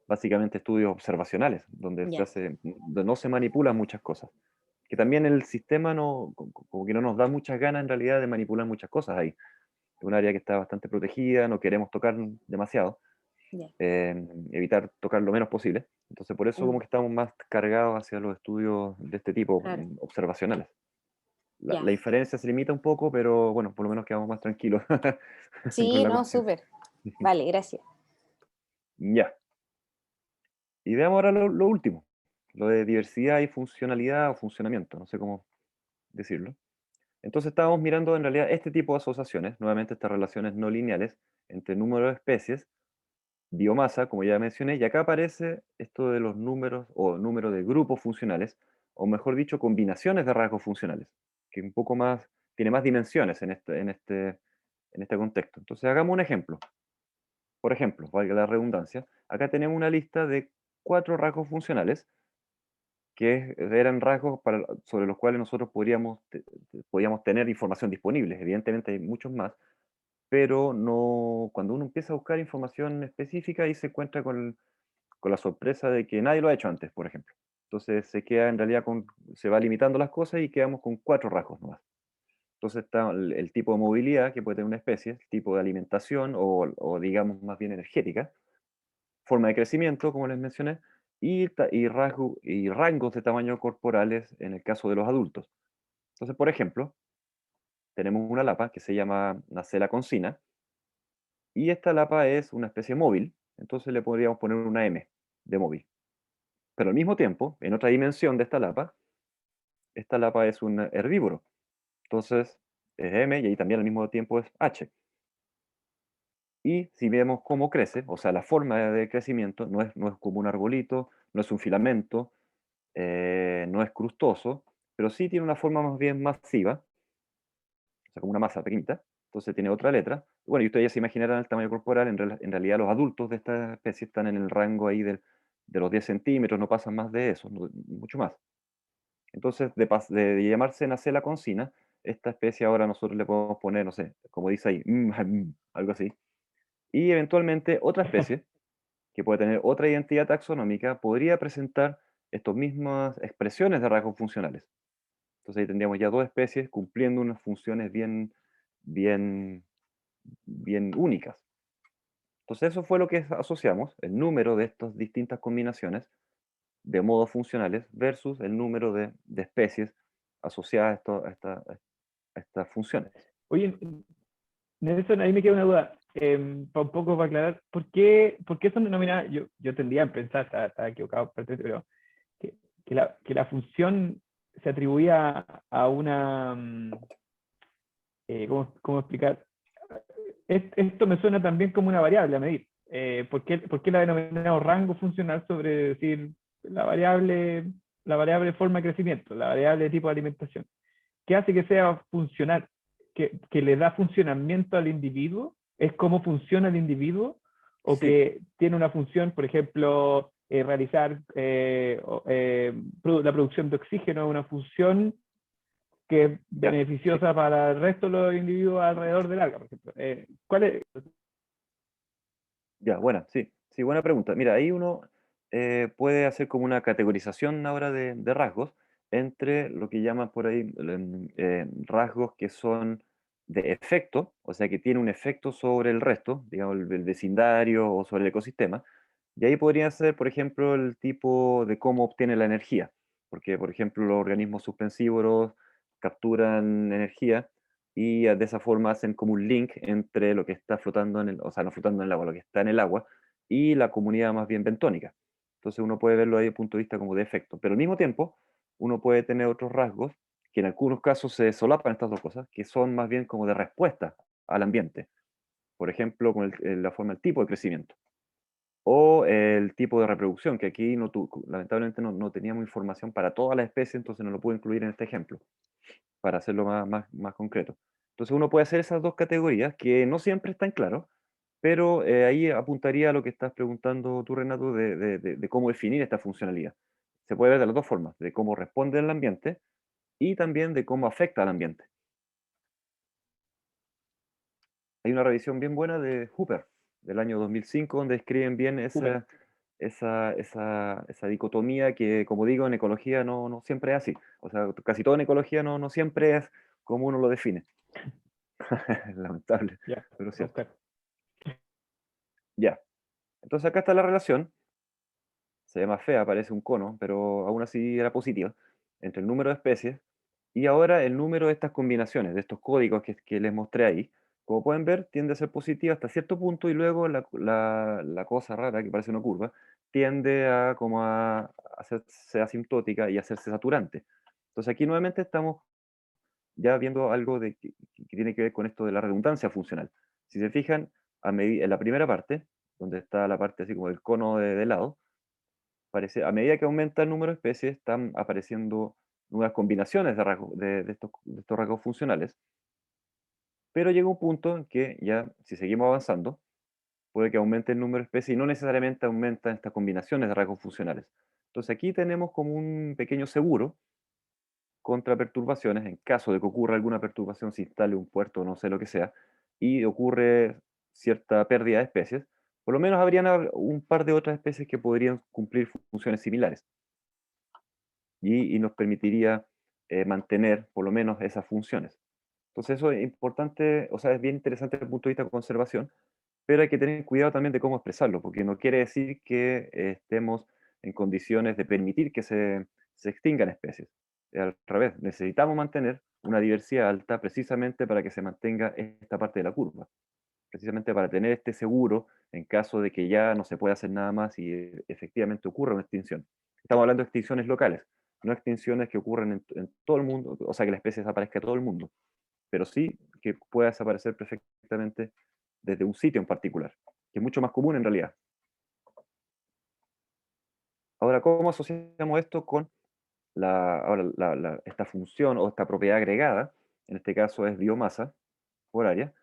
básicamente estudios observacionales, ya, donde no se manipulan muchas cosas. Que también el sistema como que no nos da muchas ganas en realidad de manipular muchas cosas ahí. Es un área que está bastante protegida, no queremos tocar demasiado, ya. evitar tocar lo menos posible. Entonces, por eso Mm, como que estamos más cargados hacia los estudios de este tipo, claro, observacionales. La ya. inferencia se limita un poco, pero bueno, por lo menos quedamos más tranquilos con Sí, la no, cuestión. súper. Vale, gracias. Ya. Y veamos ahora lo último, lo de diversidad y funcionalidad o funcionamiento, no sé cómo decirlo. Entonces estábamos mirando en realidad este tipo de asociaciones, nuevamente estas relaciones no lineales entre número de especies, biomasa, como ya mencioné, y acá aparece esto de los números o número de grupos funcionales, o mejor dicho, combinaciones de rasgos funcionales, que un poco más, tiene más dimensiones en este contexto. Entonces hagamos un ejemplo. Por ejemplo, valga la redundancia, acá tenemos una lista de 4 rasgos funcionales que eran rasgos sobre los cuales nosotros podíamos tener información disponible. Evidentemente hay muchos más, pero no, cuando uno empieza a buscar información específica y se encuentra con la sorpresa de que nadie lo ha hecho antes, por ejemplo. Entonces se queda en realidad se va limitando las cosas y quedamos con 4 rasgos nomás. Entonces está el tipo de movilidad que puede tener una especie, el tipo de alimentación o digamos más bien energética, forma de crecimiento, como les mencioné, y rangos de tamaño corporales en el caso de los adultos. Entonces, por ejemplo, tenemos una lapa que se llama Nacella concina, y esta lapa es una especie móvil, entonces le podríamos poner una M de móvil. Pero al mismo tiempo, en otra dimensión de esta lapa es un herbívoro, entonces es M y ahí también al mismo tiempo es H. Y si vemos cómo crece, o sea, la forma de crecimiento no es como un arbolito, no es un filamento, no es crustoso, pero sí tiene una forma más bien masiva, o sea, como una masa pequeñita, entonces tiene otra letra. Bueno, y ustedes ya se imaginarán el tamaño corporal, en realidad los adultos de esta especie están en el rango ahí de los 10 centímetros, no pasan más de eso, mucho más. Entonces, de llamarse Nacella concina, esta especie ahora nosotros le podemos poner, no sé, como dice ahí, algo así. Y eventualmente otra especie, que puede tener otra identidad taxonómica, podría presentar estas mismas expresiones de rasgos funcionales. Entonces ahí tendríamos ya dos especies cumpliendo unas funciones bien, bien únicas. Entonces eso fue lo que asociamos, el número de estas distintas combinaciones de modos funcionales versus el número de especies asociadas a estas funciones. Oye, Nelson, ahí me queda una duda, un poco para aclarar, ¿por qué son denominadas? Yo tendría a pensar, estaba equivocado, pero que la función se atribuía a una, ¿cómo explicar? Esto me suena también como una variable a medir. ¿Por qué la denominamos rango funcional sobre decir la variable forma de crecimiento, la variable tipo de alimentación? ¿Qué hace que sea funcional? Que le da funcionamiento al individuo? ¿Es cómo funciona el individuo? ¿O Sí, que tiene una función, por ejemplo, realizar la producción de oxígeno, una función que es ya, sí, beneficiosa para el resto de los individuos alrededor del alga, por ejemplo? ¿Cuál es? ya, buena, sí, sí, buena pregunta. Mira, ahí uno puede hacer como una categorización ahora de rasgos entre lo que llaman por ahí rasgos que son de efecto, o sea, que tiene un efecto sobre el resto, digamos, el vecindario o sobre el ecosistema. Y ahí podría ser, por ejemplo, el tipo de cómo obtiene la energía, porque, por ejemplo, los organismos suspensívoros capturan energía y de esa forma hacen como un link entre lo que está flotando o sea, no flotando en el agua, lo que está en el agua y la comunidad más bien bentónica. Entonces uno puede verlo ahí desde el punto de vista como de efecto, pero al mismo tiempo uno puede tener otros rasgos que en algunos casos se solapan estas dos cosas, que son más bien como de respuesta al ambiente. Por ejemplo, con la forma, el tipo de crecimiento o el tipo de reproducción, que aquí lamentablemente no teníamos información para todas las especies, entonces no lo puedo incluir en este ejemplo, para hacerlo más concreto. Entonces uno puede hacer esas dos categorías, que no siempre están claros, pero ahí apuntaría a lo que estás preguntando tú, Renato, de cómo definir esta funcionalidad. Se puede ver de las dos formas, de cómo responde al ambiente y también de cómo afecta al ambiente. Hay una revisión bien buena de Hooper, del año 2005, donde describen bien Súper. esa dicotomía que, como digo, en ecología no siempre es así. O sea, casi todo en ecología no siempre es como uno lo define. Lamentable, Ya, pero a cierto. buscar. Ya. Entonces acá está la relación. Se ve más fea, parece un cono, pero aún así era positiva, entre el número de especies y ahora el número de estas combinaciones, de estos códigos que les mostré ahí. Como pueden ver, tiende a ser positiva hasta cierto punto y luego la cosa rara, que parece una curva, tiende a como a hacerse asintótica y a hacerse saturante. Entonces aquí nuevamente estamos ya viendo algo que tiene que ver con esto de la redundancia funcional. Si se fijan, en la primera parte, donde está la parte así como del cono de lado, a medida que aumenta el número de especies, están apareciendo nuevas combinaciones de estos rasgos funcionales, pero llega un punto en que ya, si seguimos avanzando, puede que aumente el número de especies y no necesariamente aumentan estas combinaciones de rasgos funcionales. Entonces aquí tenemos como un pequeño seguro contra perturbaciones, en caso de que ocurra alguna perturbación, se instale un puerto o no sé lo que sea, y ocurre cierta pérdida de especies, por lo menos habrían un par de otras especies que podrían cumplir funciones similares. y nos permitiría mantener por lo menos esas funciones. Entonces eso es importante, o sea, es bien interesante desde el punto de vista de conservación, pero hay que tener cuidado también de cómo expresarlo, porque no quiere decir que estemos en condiciones de permitir que se extingan especies. Al revés, necesitamos mantener una diversidad alta precisamente para que se mantenga esta parte de la curva, precisamente para tener este seguro en caso de que ya no se pueda hacer nada más y efectivamente ocurra una extinción. Estamos hablando de extinciones locales, no extinciones que ocurren en todo el mundo, o sea, que la especie desaparezca de todo el mundo, pero sí que pueda desaparecer perfectamente desde un sitio en particular, que es mucho más común en realidad. Ahora, ¿cómo asociamos esto con esta función o esta propiedad agregada? En este caso es biomasa por área.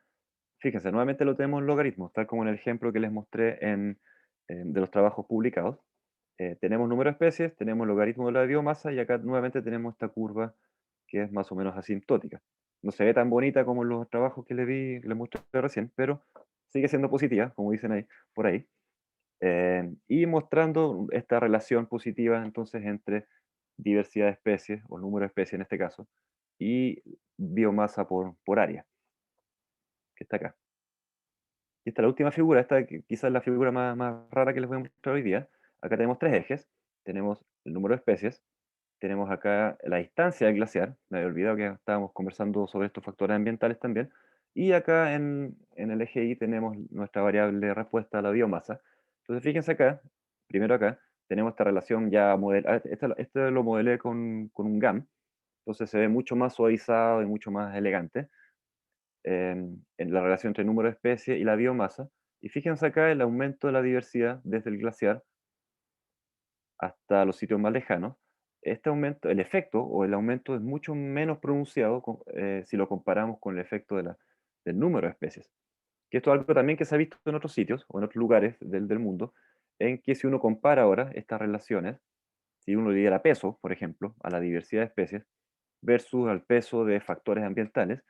Fíjense, nuevamente lo tenemos en logaritmos, tal como en el ejemplo que les mostré de los trabajos publicados. Tenemos número de especies, tenemos logaritmo de la biomasa y acá nuevamente tenemos esta curva que es más o menos asintótica. No se ve tan bonita como en los trabajos que les mostré recién, pero sigue siendo positiva, como dicen ahí, por ahí. Y mostrando esta relación positiva entonces entre diversidad de especies, o número de especies en este caso, y biomasa por área, que está acá. Y esta es la última figura, esta quizás es la figura más rara que les voy a mostrar hoy día. Acá tenemos tres ejes, tenemos el número de especies, tenemos acá la distancia del glaciar, me había olvidado que estábamos conversando sobre estos factores ambientales también, y acá en el eje Y tenemos nuestra variable de respuesta a la biomasa. Entonces fíjense acá, primero acá, tenemos esta relación ya modelada, este lo modelé con un GAM, entonces se ve mucho más suavizado y mucho más elegante en la relación entre el número de especies y la biomasa. Y fíjense acá el aumento de la diversidad desde el glaciar hasta los sitios más lejanos. Este aumento, el efecto o el aumento es mucho menos pronunciado si lo comparamos con el efecto del número de especies. Que esto es algo también que se ha visto en otros sitios o en otros lugares del mundo, en que si uno compara ahora estas relaciones, si uno le diera peso, por ejemplo, a la diversidad de especies versus al peso de factores ambientales,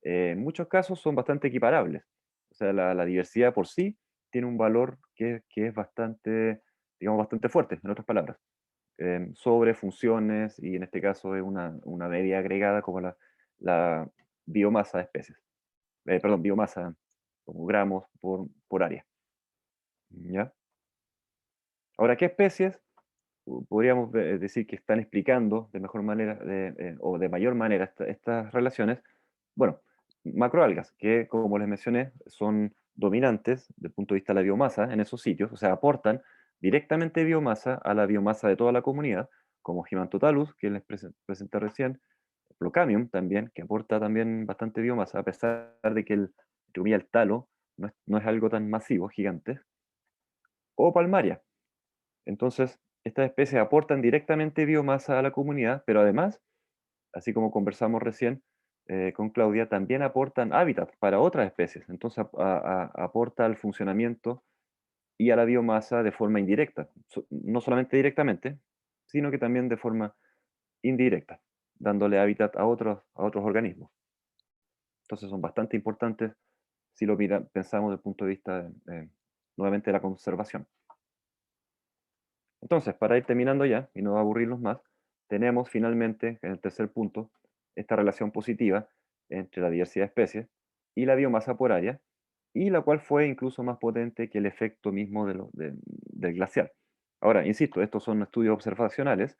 en muchos casos son bastante equiparables. O sea, la diversidad por sí tiene un valor que es bastante, digamos, bastante fuerte, en otras palabras, sobre funciones y en este caso es una media agregada como la biomasa de especies. Perdón, biomasa como gramos por área. ¿Ya? Ahora, ¿qué especies podríamos decir que están explicando de mejor manera o de mayor manera estas relaciones? Bueno, macroalgas, que como les mencioné, son dominantes desde el punto de vista de la biomasa en esos sitios, o sea, aportan directamente biomasa a la biomasa de toda la comunidad, como Himantotalus, que les presenté recién, Plocamium también, que aporta también bastante biomasa, a pesar de que entre comillas, el talo no es algo tan masivo, gigante, o Palmaria. Entonces, estas especies aportan directamente biomasa a la comunidad, pero además, así como conversamos recién con Claudia, también aportan hábitat para otras especies. Entonces, aporta al funcionamiento y a la biomasa de forma indirecta. No solamente directamente, sino que también de forma indirecta, dándole hábitat a otros organismos. Entonces, son bastante importantes si lo pensamos desde el punto de vista, nuevamente, de la conservación. Entonces, para ir terminando ya y no aburrirnos más, tenemos finalmente, en el tercer punto, esta relación positiva entre la diversidad de especies y la biomasa por área, y la cual fue incluso más potente que el efecto mismo del glaciar. Ahora, insisto, estos son estudios observacionales.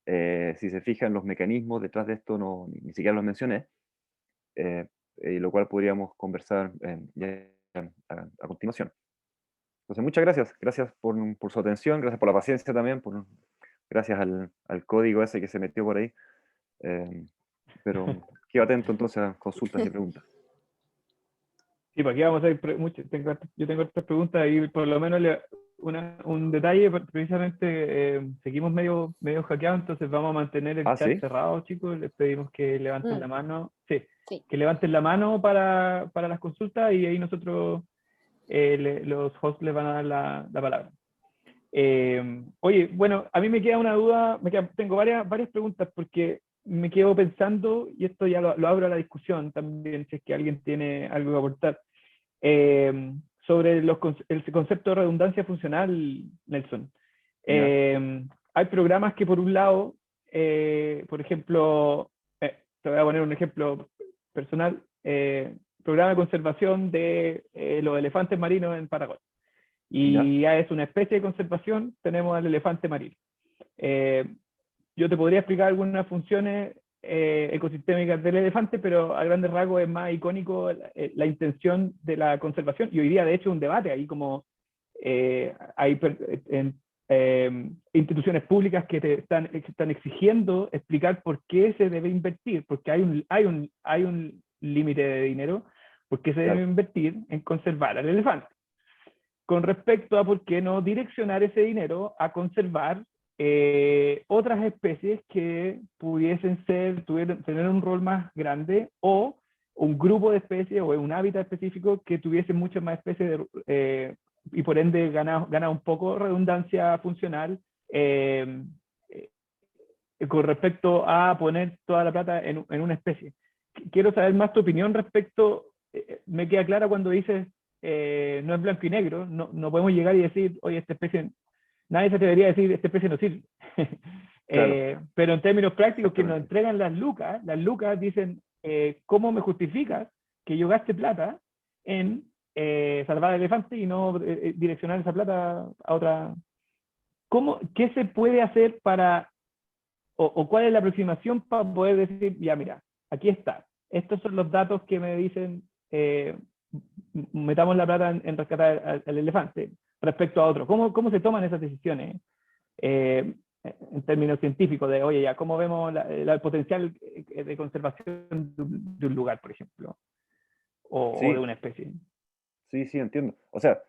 Si se fijan, los mecanismos detrás de esto ni siquiera los mencioné, lo cual podríamos conversar ya a continuación. Entonces, muchas gracias. Gracias por su atención, gracias por la paciencia también, gracias al código ese que se metió por ahí. Pero quedo atento entonces a consultas y preguntas. Sí, pues aquí vamos a ir, yo tengo otras preguntas y por lo menos un detalle, precisamente seguimos medio hackeados, entonces vamos a mantener el chat ¿Sí? cerrado, chicos, les pedimos que levanten la mano, sí, Sí. que levanten la mano para las consultas y ahí nosotros, los hosts les van a dar la palabra. Oye, bueno, a mí me queda una duda, tengo varias preguntas porque me quedo pensando, y esto ya lo abro a la discusión también, si es que alguien tiene algo que aportar, sobre el concepto de redundancia funcional, Nelson. Ya. Hay programas que por un lado por ejemplo, te voy a poner un ejemplo personal, programa de conservación de los elefantes marinos en Paraguay. Y ya es una especie de conservación, tenemos al elefante marino. Yo te podría explicar algunas funciones ecosistémicas del elefante, pero a grandes rasgos es más icónico la intención de la conservación. Y hoy día, de hecho, un debate ahí como hay instituciones públicas que te están exigiendo explicar por qué se debe invertir, porque hay un límite de dinero, por qué se debe invertir en conservar al elefante. Con respecto a por qué no direccionar ese dinero a conservar otras especies que pudiesen tener un rol más grande, o un grupo de especies o un hábitat específico que tuviese muchas más especies y por ende gana un poco redundancia funcional con respecto a poner toda la plata en una especie. Quiero saber más tu opinión respecto, me queda clara cuando dices no es blanco y negro, no podemos llegar y decir, oye, esta especie, nadie se atrevería a decir, esta especie no sirve. Pero en términos prácticos, que nos entregan las lucas dicen, ¿cómo me justificas que yo gaste plata en salvar al elefante y no direccionar esa plata a otra? ¿Qué se puede hacer para, o cuál es la aproximación para poder decir, ya mira, aquí está, estos son los datos que me dicen, metamos la plata en rescatar al elefante respecto a otro? ¿Cómo se toman esas decisiones en términos científicos de, oye, ya, cómo vemos el potencial de conservación de un lugar, por ejemplo, o de una especie? Sí, entiendo. O sea,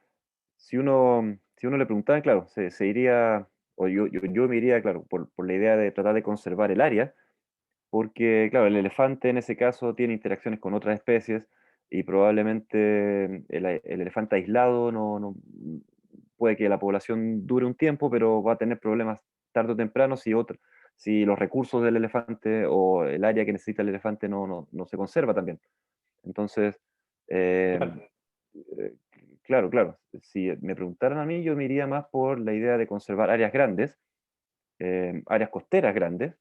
si uno le preguntara, claro, se iría, o yo me iría, claro, por la idea de tratar de conservar el área, porque, claro, el elefante en ese caso tiene interacciones con otras especies y probablemente el elefante aislado puede que la población dure un tiempo, pero va a tener problemas tarde o temprano si los recursos del elefante o el área que necesita el elefante no se conserva también. Entonces, eh, claro, si me preguntaran a mí, yo me iría más por la idea de conservar áreas grandes, áreas costeras grandes,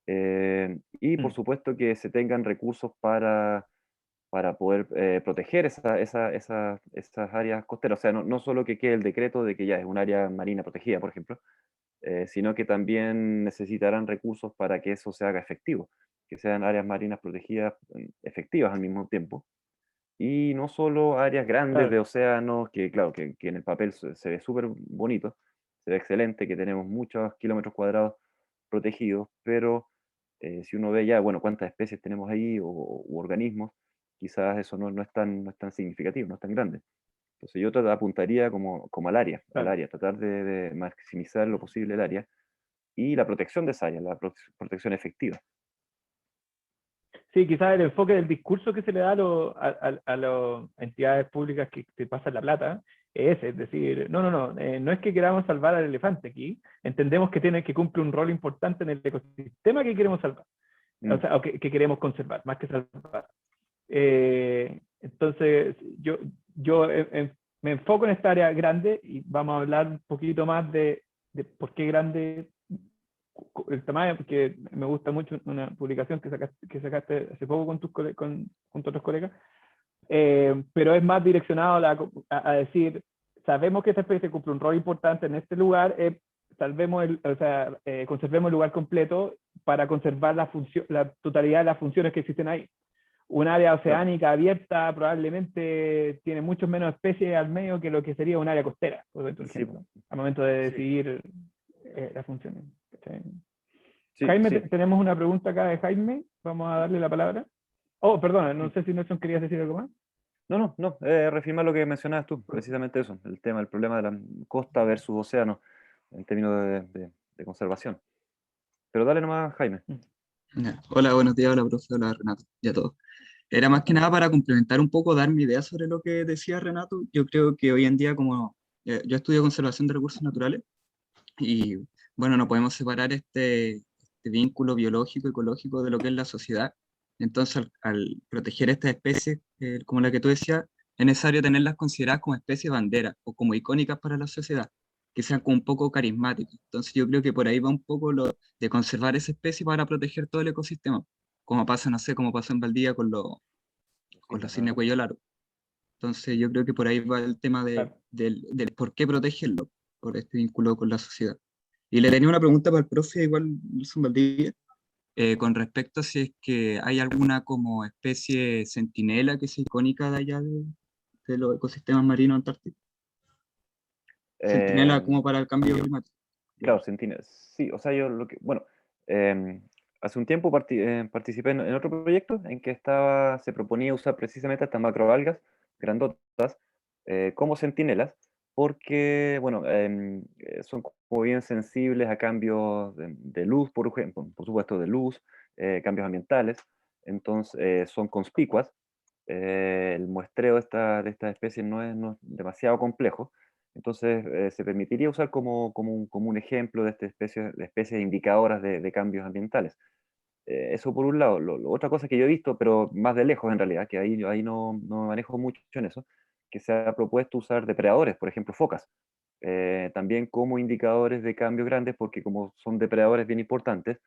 y por supuesto que se tengan recursos para poder proteger esas áreas costeras. O sea, no solo que quede el decreto de que ya es un área marina protegida, por ejemplo, sino que también necesitarán recursos para que eso se haga efectivo, que sean áreas marinas protegidas efectivas al mismo tiempo. Y no solo áreas grandes de océanos, que claro, que en el papel se ve súper bonito, se ve excelente, que tenemos muchos kilómetros cuadrados protegidos, pero si uno ve ya, bueno, cuántas especies tenemos ahí u organismos, quizás eso no es tan significativo, no es tan grande. Entonces yo apuntaría como al área, tratar de maximizar lo posible el área y la protección de esa área, la protección efectiva. Sí, quizás el enfoque del discurso que se le da a las entidades públicas que te pasan la plata es ese, es decir, no es que queramos salvar al elefante aquí, entendemos que cumple un rol importante en el ecosistema que queremos salvar, o sea, o que queremos conservar, más que salvar. Entonces, yo me enfoco en esta área grande y vamos a hablar un poquito más de por qué grande el tamaño, porque me gusta mucho una publicación que sacaste hace poco con otros colegas, pero es más direccionado a decir, sabemos que esta especie cumple un rol importante en este lugar, conservemos el lugar completo para conservar la totalidad de las funciones que existen ahí. Un área oceánica abierta probablemente tiene muchos menos especies al medio que lo que sería un área costera, por ejemplo, al momento de decidir las funciones. Sí, Jaime, tenemos una pregunta acá de Jaime, vamos a darle la palabra. Oh, perdona, no sé si Nelson querías decir algo más. No, reafirmar lo que mencionabas tú, precisamente eso, el problema de la costa versus océano, en términos de conservación. Pero dale nomás, Jaime. Hola, buenos días, hola, profe, hola, Renato, y a todos. Era más que nada para complementar un poco, dar mi idea sobre lo que decía Renato. Yo creo que hoy en día, como yo estudio conservación de recursos naturales, y bueno, no podemos separar este vínculo biológico, ecológico de lo que es la sociedad. Entonces, al proteger estas especies, como la que tú decías, es necesario tenerlas consideradas como especies bandera o como icónicas para la sociedad, que sean como un poco carismáticos. Entonces yo creo que por ahí va un poco lo de conservar esa especie para proteger todo el ecosistema, como pasa, no sé, como pasó en Valdivia con los cisnes cuello largo. Entonces yo creo que por ahí va el tema Claro. del por qué protegerlo, por este vínculo con la sociedad. Y le tenía una pregunta para el profe, igual Nelson Valdivia, con respecto a si es que hay alguna como especie centinela que sea icónica de allá de los ecosistemas marinos antárticos. Centinela Eh, como para el cambio climático. claro, Sentinel. Sí, o sea, yo lo que, bueno, hace un tiempo participé en otro proyecto en que se proponía usar precisamente estas macroalgas grandotas como centinelas, porque, bueno, son como bien sensibles a cambios de luz, por ejemplo, por supuesto, de luz, cambios ambientales, entonces son conspicuas. El muestreo de esta especie no es demasiado complejo, entonces se permitiría usar como un ejemplo de especies indicadoras de cambios ambientales. Eso por un lado. Otra cosa que yo he visto, pero más de lejos en realidad, que ahí no me manejo mucho en eso, que se ha propuesto usar depredadores, por ejemplo focas, también como indicadores de cambios grandes, porque como son depredadores bien importantes,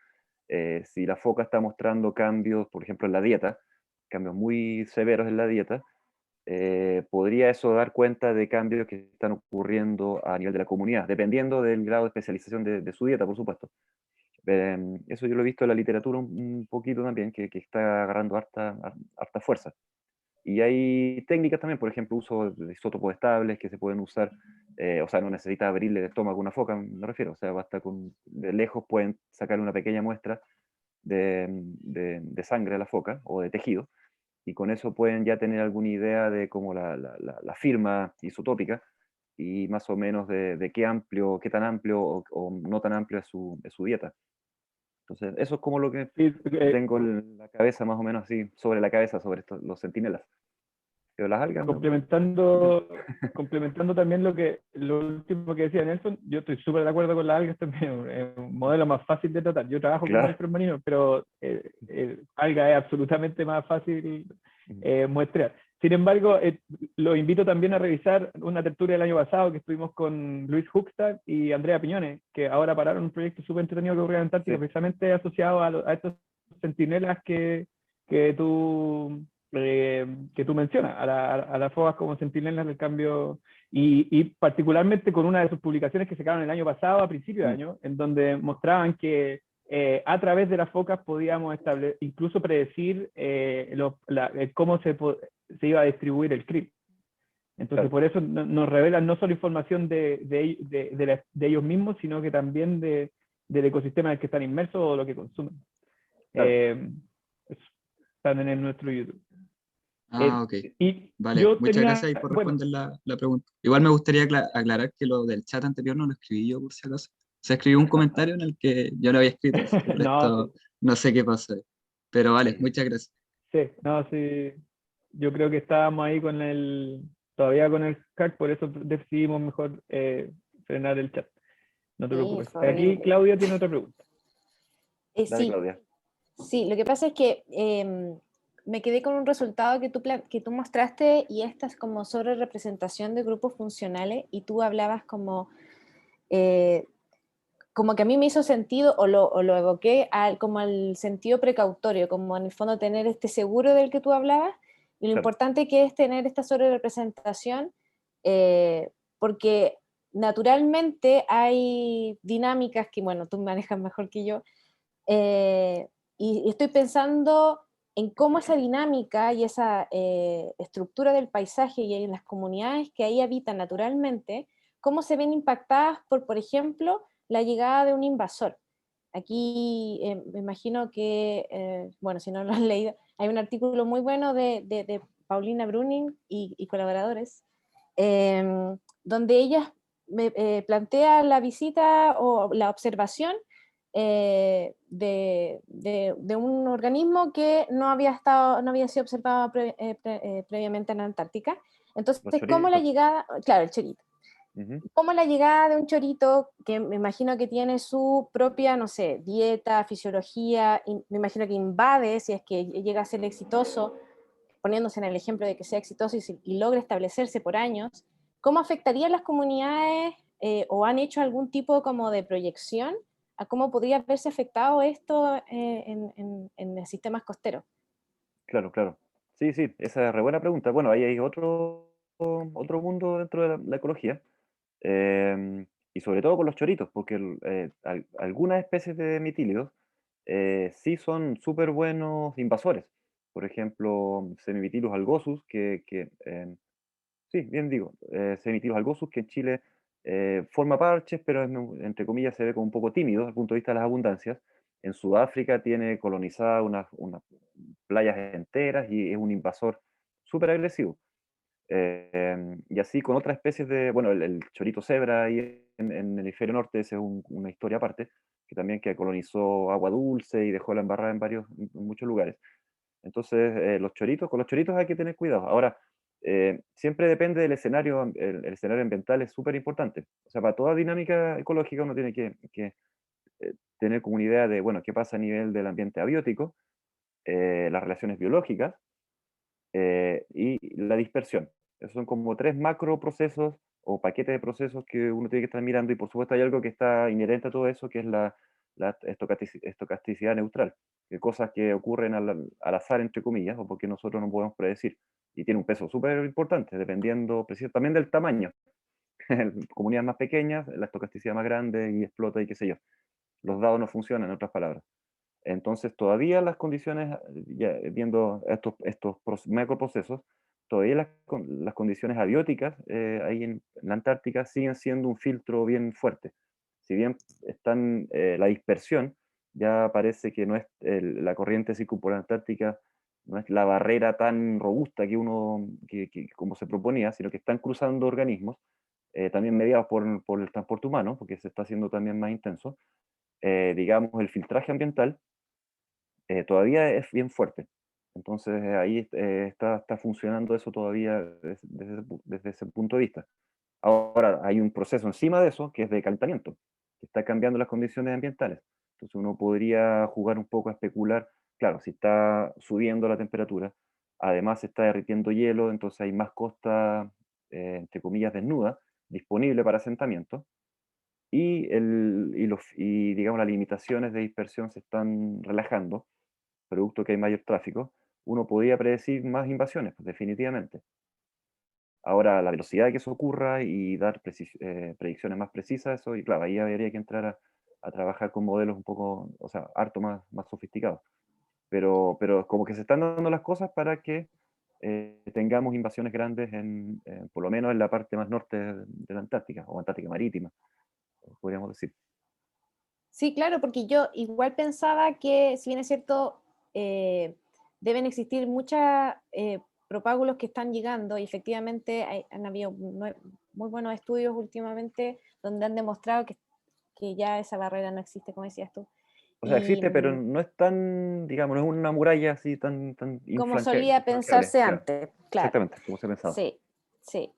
si la foca está mostrando cambios, por ejemplo en la dieta, cambios muy severos en la dieta, podría eso dar cuenta de cambios que están ocurriendo a nivel de la comunidad, dependiendo del grado de especialización de su dieta, por supuesto. Eso yo lo he visto en la literatura un poquito también, que está agarrando harta fuerza. Y hay técnicas también, por ejemplo, uso de isótopos estables que se pueden usar, o sea, no necesita abrirle el estómago a una foca, me refiero, o sea, basta de lejos pueden sacar una pequeña muestra de sangre a la foca o de tejido, y con eso pueden ya tener alguna idea de cómo la firma isotópica y más o menos de qué tan amplio o no tan amplio es su dieta. Entonces, eso es como lo que Sí, tengo en la cabeza, más o menos así, sobre la cabeza, sobre los centinelas. Pero las algas, complementando también lo último que decía Nelson, yo estoy súper de acuerdo con las algas también, es un modelo más fácil de tratar. Yo trabajo con claro. mamíferos marinos, pero alga es absolutamente más fácil muestrear. Sin embargo, los invito también a revisar una tertulia del año pasado que estuvimos con Luis Huckstad y Andrea Piñones, que ahora pararon un proyecto súper entretenido que ocurrió en Antártica, Sí. precisamente asociado a estos centinelas que tú mencionas, a las FOAS como centinelas del cambio, y particularmente con una de sus publicaciones que sacaron el año pasado, a principio de año, en donde mostraban que a través de las focas podíamos incluso predecir cómo se iba a distribuir el CRIP. Entonces, Claro. por eso nos revelan no solo información de ellos mismos, sino que también del ecosistema en el que están inmersos o lo que consumen. Claro. Están en nuestro YouTube. Ok. Y Vale, yo muchas tenía, gracias ahí por bueno, responder la pregunta. Igual me gustaría aclarar que lo del chat anterior no lo escribí yo, por si acaso. Se escribió un comentario en el que yo lo había escrito, así que por no, esto no sé qué pasó ahí. Pero vale, Mm. muchas gracias. sí, no, sí, yo creo que estábamos ahí todavía con el hack, por eso decidimos mejor frenar el chat. No te Sí, preocupes. fue Aquí horrible. Claudia tiene otra pregunta. Dale, Sí, Claudia. sí, lo que pasa es que me quedé con un resultado que tú mostraste y esta es como sobre representación de grupos funcionales y tú hablabas eh, como que a mí me hizo sentido o lo evoqué como al sentido precautorio, como en el fondo tener este seguro del que tú hablabas y lo Claro. importante que es tener esta sobre representación porque naturalmente hay dinámicas que, bueno, tú manejas mejor que yo, y estoy pensando en cómo esa dinámica y esa estructura del paisaje y en las comunidades que ahí habitan naturalmente, cómo se ven impactadas por ejemplo, la llegada de un invasor. Aquí me imagino que, bueno, si no lo han leído, hay un artículo muy bueno de Paulina Bruning y colaboradores, donde ella plantea la visita o la observación de un organismo que no había sido observado previamente en la Antártica. Entonces, Los ¿cómo la choritos. llegada, claro, el chorito, Ujú. cómo la llegada de un chorito, que me imagino que tiene su propia, no sé, dieta, fisiología, me imagino que invade, si es que llega a ser exitoso, poniéndose en el ejemplo de que sea exitoso y logra establecerse por años, ¿cómo afectaría a las comunidades o han hecho algún tipo como de proyección a cómo podría verse afectado esto en sistemas costeros? Claro, claro. Sí, sí, esa es re buena pregunta. Bueno, ahí hay otro mundo dentro de la ecología, y sobre todo con los choritos, porque algunas especies de mitílidos sí son súper buenos invasores. Por ejemplo, Semivitilus algosus, sí, bien digo, Semivitilus algosus, que en Chile forma parches, pero entre comillas se ve como un poco tímido desde el punto de vista de las abundancias. En Sudáfrica tiene colonizada unas playas enteras y es un invasor súper agresivo. Y así con otras especies bueno, el chorito cebra ahí en el hemisferio norte, esa es una historia aparte, que colonizó agua dulce y dejó la embarrada en muchos lugares. Entonces, con los choritos hay que tener cuidado. Ahora, siempre depende del escenario, el escenario ambiental es súper importante. O sea, para toda dinámica ecológica uno tiene que tener como una idea de, bueno, qué pasa a nivel del ambiente abiótico, las relaciones biológicas, y la dispersión. Esos son como tres macro procesos o paquetes de procesos que uno tiene que estar mirando, y por supuesto hay algo que está inherente a todo eso, que es la estocasticidad neutral, que cosas que ocurren al azar, entre comillas, o porque nosotros no podemos predecir. Y tiene un peso súper importante, dependiendo también del tamaño. En comunidades más pequeñas, la estocasticidad más grande y explota y qué sé yo. Los dados no funcionan, en otras palabras. Entonces, todavía las condiciones, ya viendo estos macroprocesos, todavía las condiciones abióticas ahí en la Antártica siguen siendo un filtro bien fuerte. Si bien la dispersión ya parece que no es la corriente circumpolar antártica, no es la barrera tan robusta que como se proponía, sino que están cruzando organismos, también mediados por el transporte humano, porque se está haciendo también más intenso. Digamos, el filtraje ambiental todavía es bien fuerte. Entonces ahí está funcionando eso todavía desde ese punto de vista. Ahora hay un proceso encima de eso que es de calentamiento, que está cambiando las condiciones ambientales. Entonces uno podría jugar un poco a especular, claro, si está subiendo la temperatura, además se está derritiendo hielo, entonces hay más costa, entre comillas, desnuda, disponible para asentamiento, y digamos las limitaciones de dispersión se están relajando, producto que hay mayor tráfico. Uno podría predecir más invasiones, pues, definitivamente. Ahora, la velocidad de que eso ocurra y dar predicciones más precisas, eso, y claro, ahí habría que entrar a trabajar con modelos un poco, o sea, harto más sofisticados. Pero como que se están dando las cosas para que tengamos invasiones grandes por lo menos en la parte más norte de la Antártica, o Antártica Marítima, podríamos decir. Sí, claro, porque yo igual pensaba que, si bien es cierto, eh, deben existir muchos propágulos que están llegando, y efectivamente han habido muy buenos estudios últimamente donde han demostrado que ya esa barrera no existe, como decías tú. O sea, Y existe, pero no es tan, digamos, no es una muralla así tan como solía infranqueable, pensarse claro. antes, claro. Exactamente, como se pensaba. Sí, sí.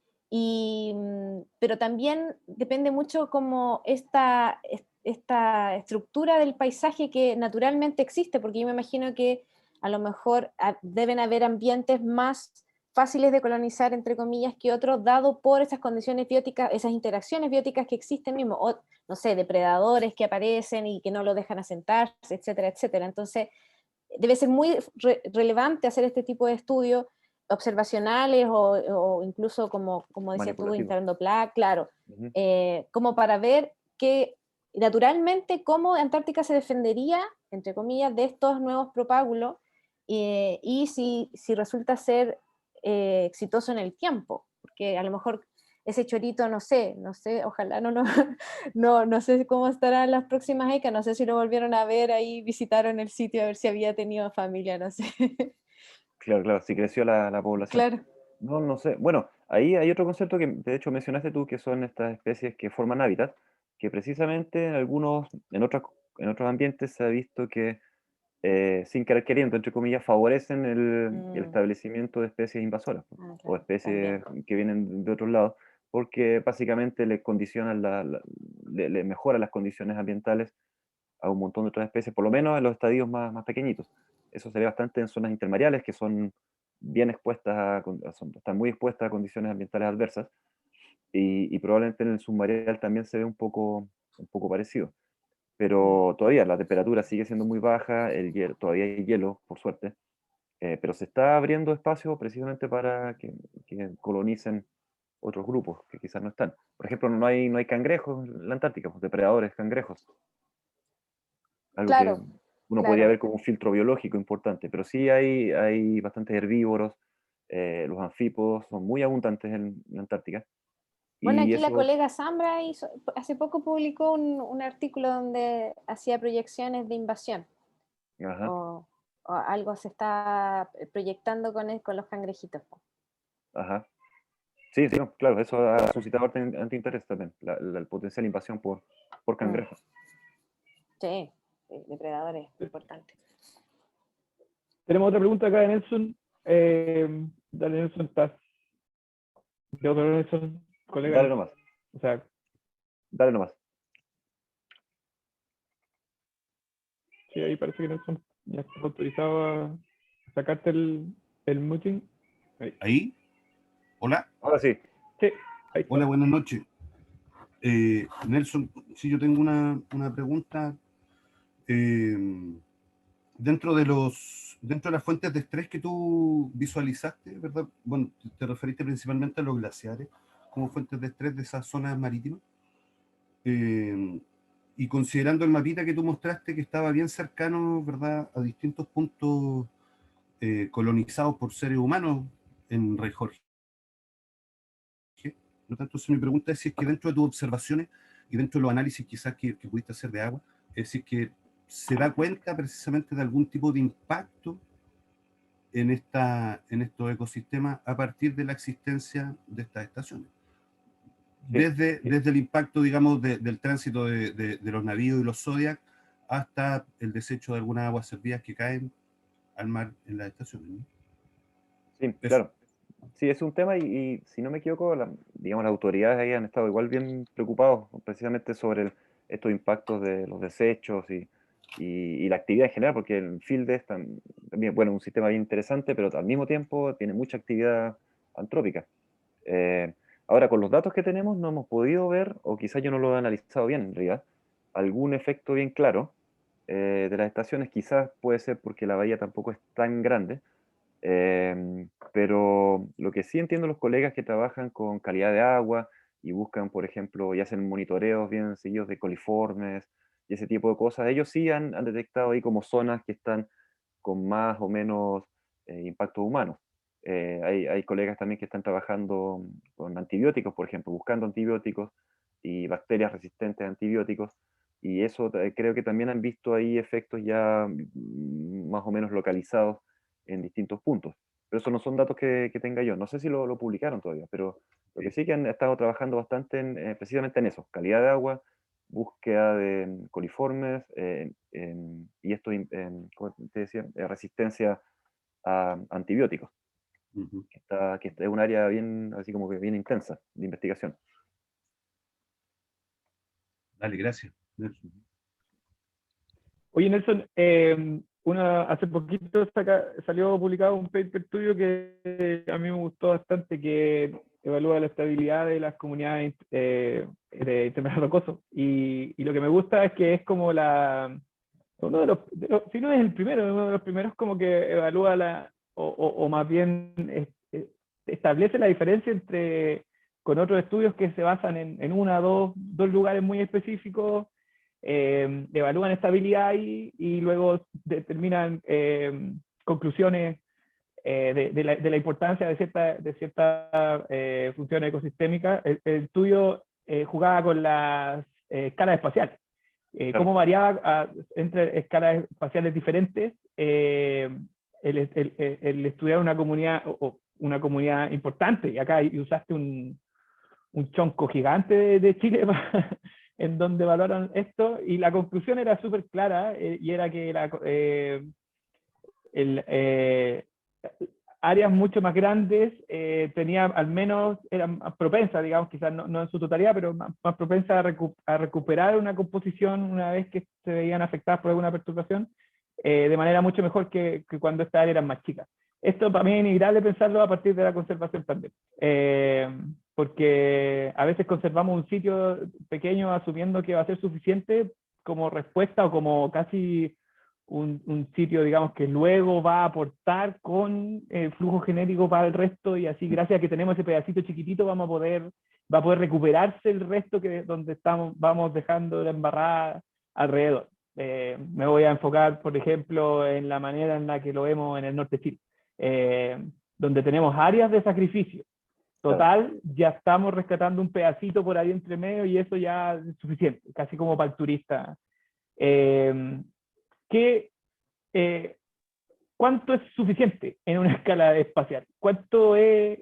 Pero también depende mucho como esta estructura del paisaje que naturalmente existe, porque yo me imagino que a lo mejor deben haber ambientes más fáciles de colonizar, entre comillas, que otros, dado por esas condiciones bióticas, esas interacciones bióticas que existen mismo, o, no sé, depredadores que aparecen y que no lo dejan asentarse, etcétera, etcétera. Entonces, debe ser muy relevante hacer este tipo de estudios observacionales o incluso, como decías tú, Manipulativo. instalando placa, claro, Ujú. como para ver que naturalmente cómo Antártica se defendería, entre comillas, de estos nuevos propágulos, y si resulta ser exitoso en el tiempo, porque a lo mejor ese chorito, no sé, ojalá no sé cómo estará en las próximas décadas, no sé si lo volvieron a ver ahí, visitaron el sitio a ver si había tenido familia, no sé. Claro, claro, sí creció la población. Claro. No, no sé. Bueno, ahí hay otro concepto que de hecho mencionaste tú, que son estas especies que forman hábitat, que precisamente en otros ambientes se ha visto que, sin querer queriendo, entre comillas, favorecen el Mm, establecimiento de especies invasoras, ¿no? O claro, especies también. que vienen de otros lados, porque básicamente le condicionan, le mejoran las condiciones ambientales a un montón de otras especies, por lo menos en los estadios más pequeñitos. Eso se ve bastante en zonas intermareales que son bien expuestas están muy expuestas a condiciones ambientales adversas. y probablemente en el submarinal también se ve un poco parecido. Pero todavía la temperatura sigue siendo muy baja, todavía hay hielo, por suerte, pero se está abriendo espacio precisamente para que colonicen otros grupos que quizás no están. Por ejemplo, no hay cangrejos en la Antártica, pues, depredadores cangrejos, algo que Claro, uno podría claro. ver como un filtro biológico importante, pero sí hay bastantes herbívoros, los anfípodos son muy abundantes en la Antártica, Bueno, y aquí la eso, colega Zambra hace poco publicó un artículo donde hacía proyecciones de invasión ajá, o, o algo se está proyectando con los cangrejitos, po. ajá. Sí, sí, no, claro, eso ha suscitado harto interés también, el potencial invasión por Mm, cangrejos. sí, sí, depredadores importantes. Tenemos otra pregunta acá de Nelson. Dale, Nelson, estás. De otro Nelson, colega Dale Nelson. nomás, O sea, dale nomás. sí, ahí parece que Nelson ya está autorizado a sacarte el muting. Ahí. ¿Ahí? Hola. Ahora sí, Sí, ahí está. Hola, buenas noches. Nelson, sí, yo tengo una pregunta. Dentro de las fuentes de estrés que tú visualizaste, ¿verdad? Bueno, te referiste principalmente a los glaciares como fuentes de estrés de esas zonas marítimas. Y considerando el mapita que tú mostraste que estaba bien cercano, ¿verdad?, a distintos puntos colonizados por seres humanos en Rey Jorge. Por lo tanto, mi pregunta es si es que dentro de tus observaciones y dentro de los análisis quizás que pudiste hacer de agua, es si es que se da cuenta precisamente de algún tipo de impacto en estos ecosistemas a partir de la existencia de estas estaciones. sí. Desde el impacto, digamos, del tránsito de los navíos y los Zodiac hasta el desecho de algunas aguas servidas que caen al mar en las estaciones, ¿no? Sí, Eso. claro. Sí, es un tema y si no me equivoco, digamos, las autoridades ahí han estado igual bien preocupados precisamente sobre estos impactos de los desechos y la actividad en general, porque el field es también, bueno, un sistema bien interesante, pero al mismo tiempo tiene mucha actividad antrópica. Eh, Ahora, con los datos que tenemos, no hemos podido ver, o quizás yo no lo he analizado bien en realidad, algún efecto bien claro de las estaciones. Quizás puede ser porque la bahía tampoco es tan grande. Pero lo que sí entiendo los colegas que trabajan con calidad de agua y buscan, por ejemplo, y hacen monitoreos bien seguidos de coliformes y ese tipo de cosas, ellos sí han detectado ahí como zonas que están con más o menos impactos humanos. Hay colegas también que están trabajando con antibióticos, por ejemplo, buscando antibióticos y bacterias resistentes a antibióticos, y eso creo que también han visto ahí efectos ya más o menos localizados en distintos puntos. Pero eso no son datos que tenga yo. No sé si lo publicaron todavía, pero lo que sí que han estado trabajando bastante precisamente en eso, calidad de agua, búsqueda de coliformes y esto, como te decía, resistencia a antibióticos, Uh-huh. que es un área bien, así como que bien intensa de investigación. Dale, gracias, Nelson. Oye, Nelson, hace poquito salió publicado un paper tuyo que a mí me gustó bastante, que evalúa la estabilidad de las comunidades de terminal rocoso. Y lo que me gusta es que es como uno si no es el primero, es uno de los primeros como que evalúa o más bien establece la diferencia con otros estudios que se basan en dos lugares muy específicos, evalúan estabilidad y luego determinan conclusiones de la importancia de ciertas funciones ecosistémicas. El tuyo jugaba con las escalas espaciales. Claro, Cómo variaba entre escalas espaciales diferentes el estudiar una comunidad o una comunidad importante. Y acá usaste un chonco gigante de Chile en donde evaluaron esto, y la conclusión era súper clara, y era que áreas mucho más grandes tenían al menos, eran más propensas, digamos, quizás no en su totalidad, pero más propensas a recuperar una composición una vez que se veían afectadas por alguna perturbación, de manera mucho mejor que cuando estas áreas eran más chicas. Esto para mí es innegable pensarlo a partir de la conservación también. porque a veces conservamos un sitio pequeño asumiendo que va a ser suficiente como respuesta o como casi un sitio, digamos, que luego va a aportar con flujo genético para el resto y así gracias a que tenemos ese pedacito chiquitito va a poder recuperarse el resto que donde vamos dejando la embarrada alrededor. Me voy a enfocar, por ejemplo, en la manera en la que lo vemos en el norte de Chile, donde tenemos áreas de sacrificio. Total, ya estamos rescatando un pedacito por ahí entre medio y eso ya es suficiente, casi como para el turista. ¿Qué, ¿Cuánto es suficiente en una escala espacial? ¿Cuánto es,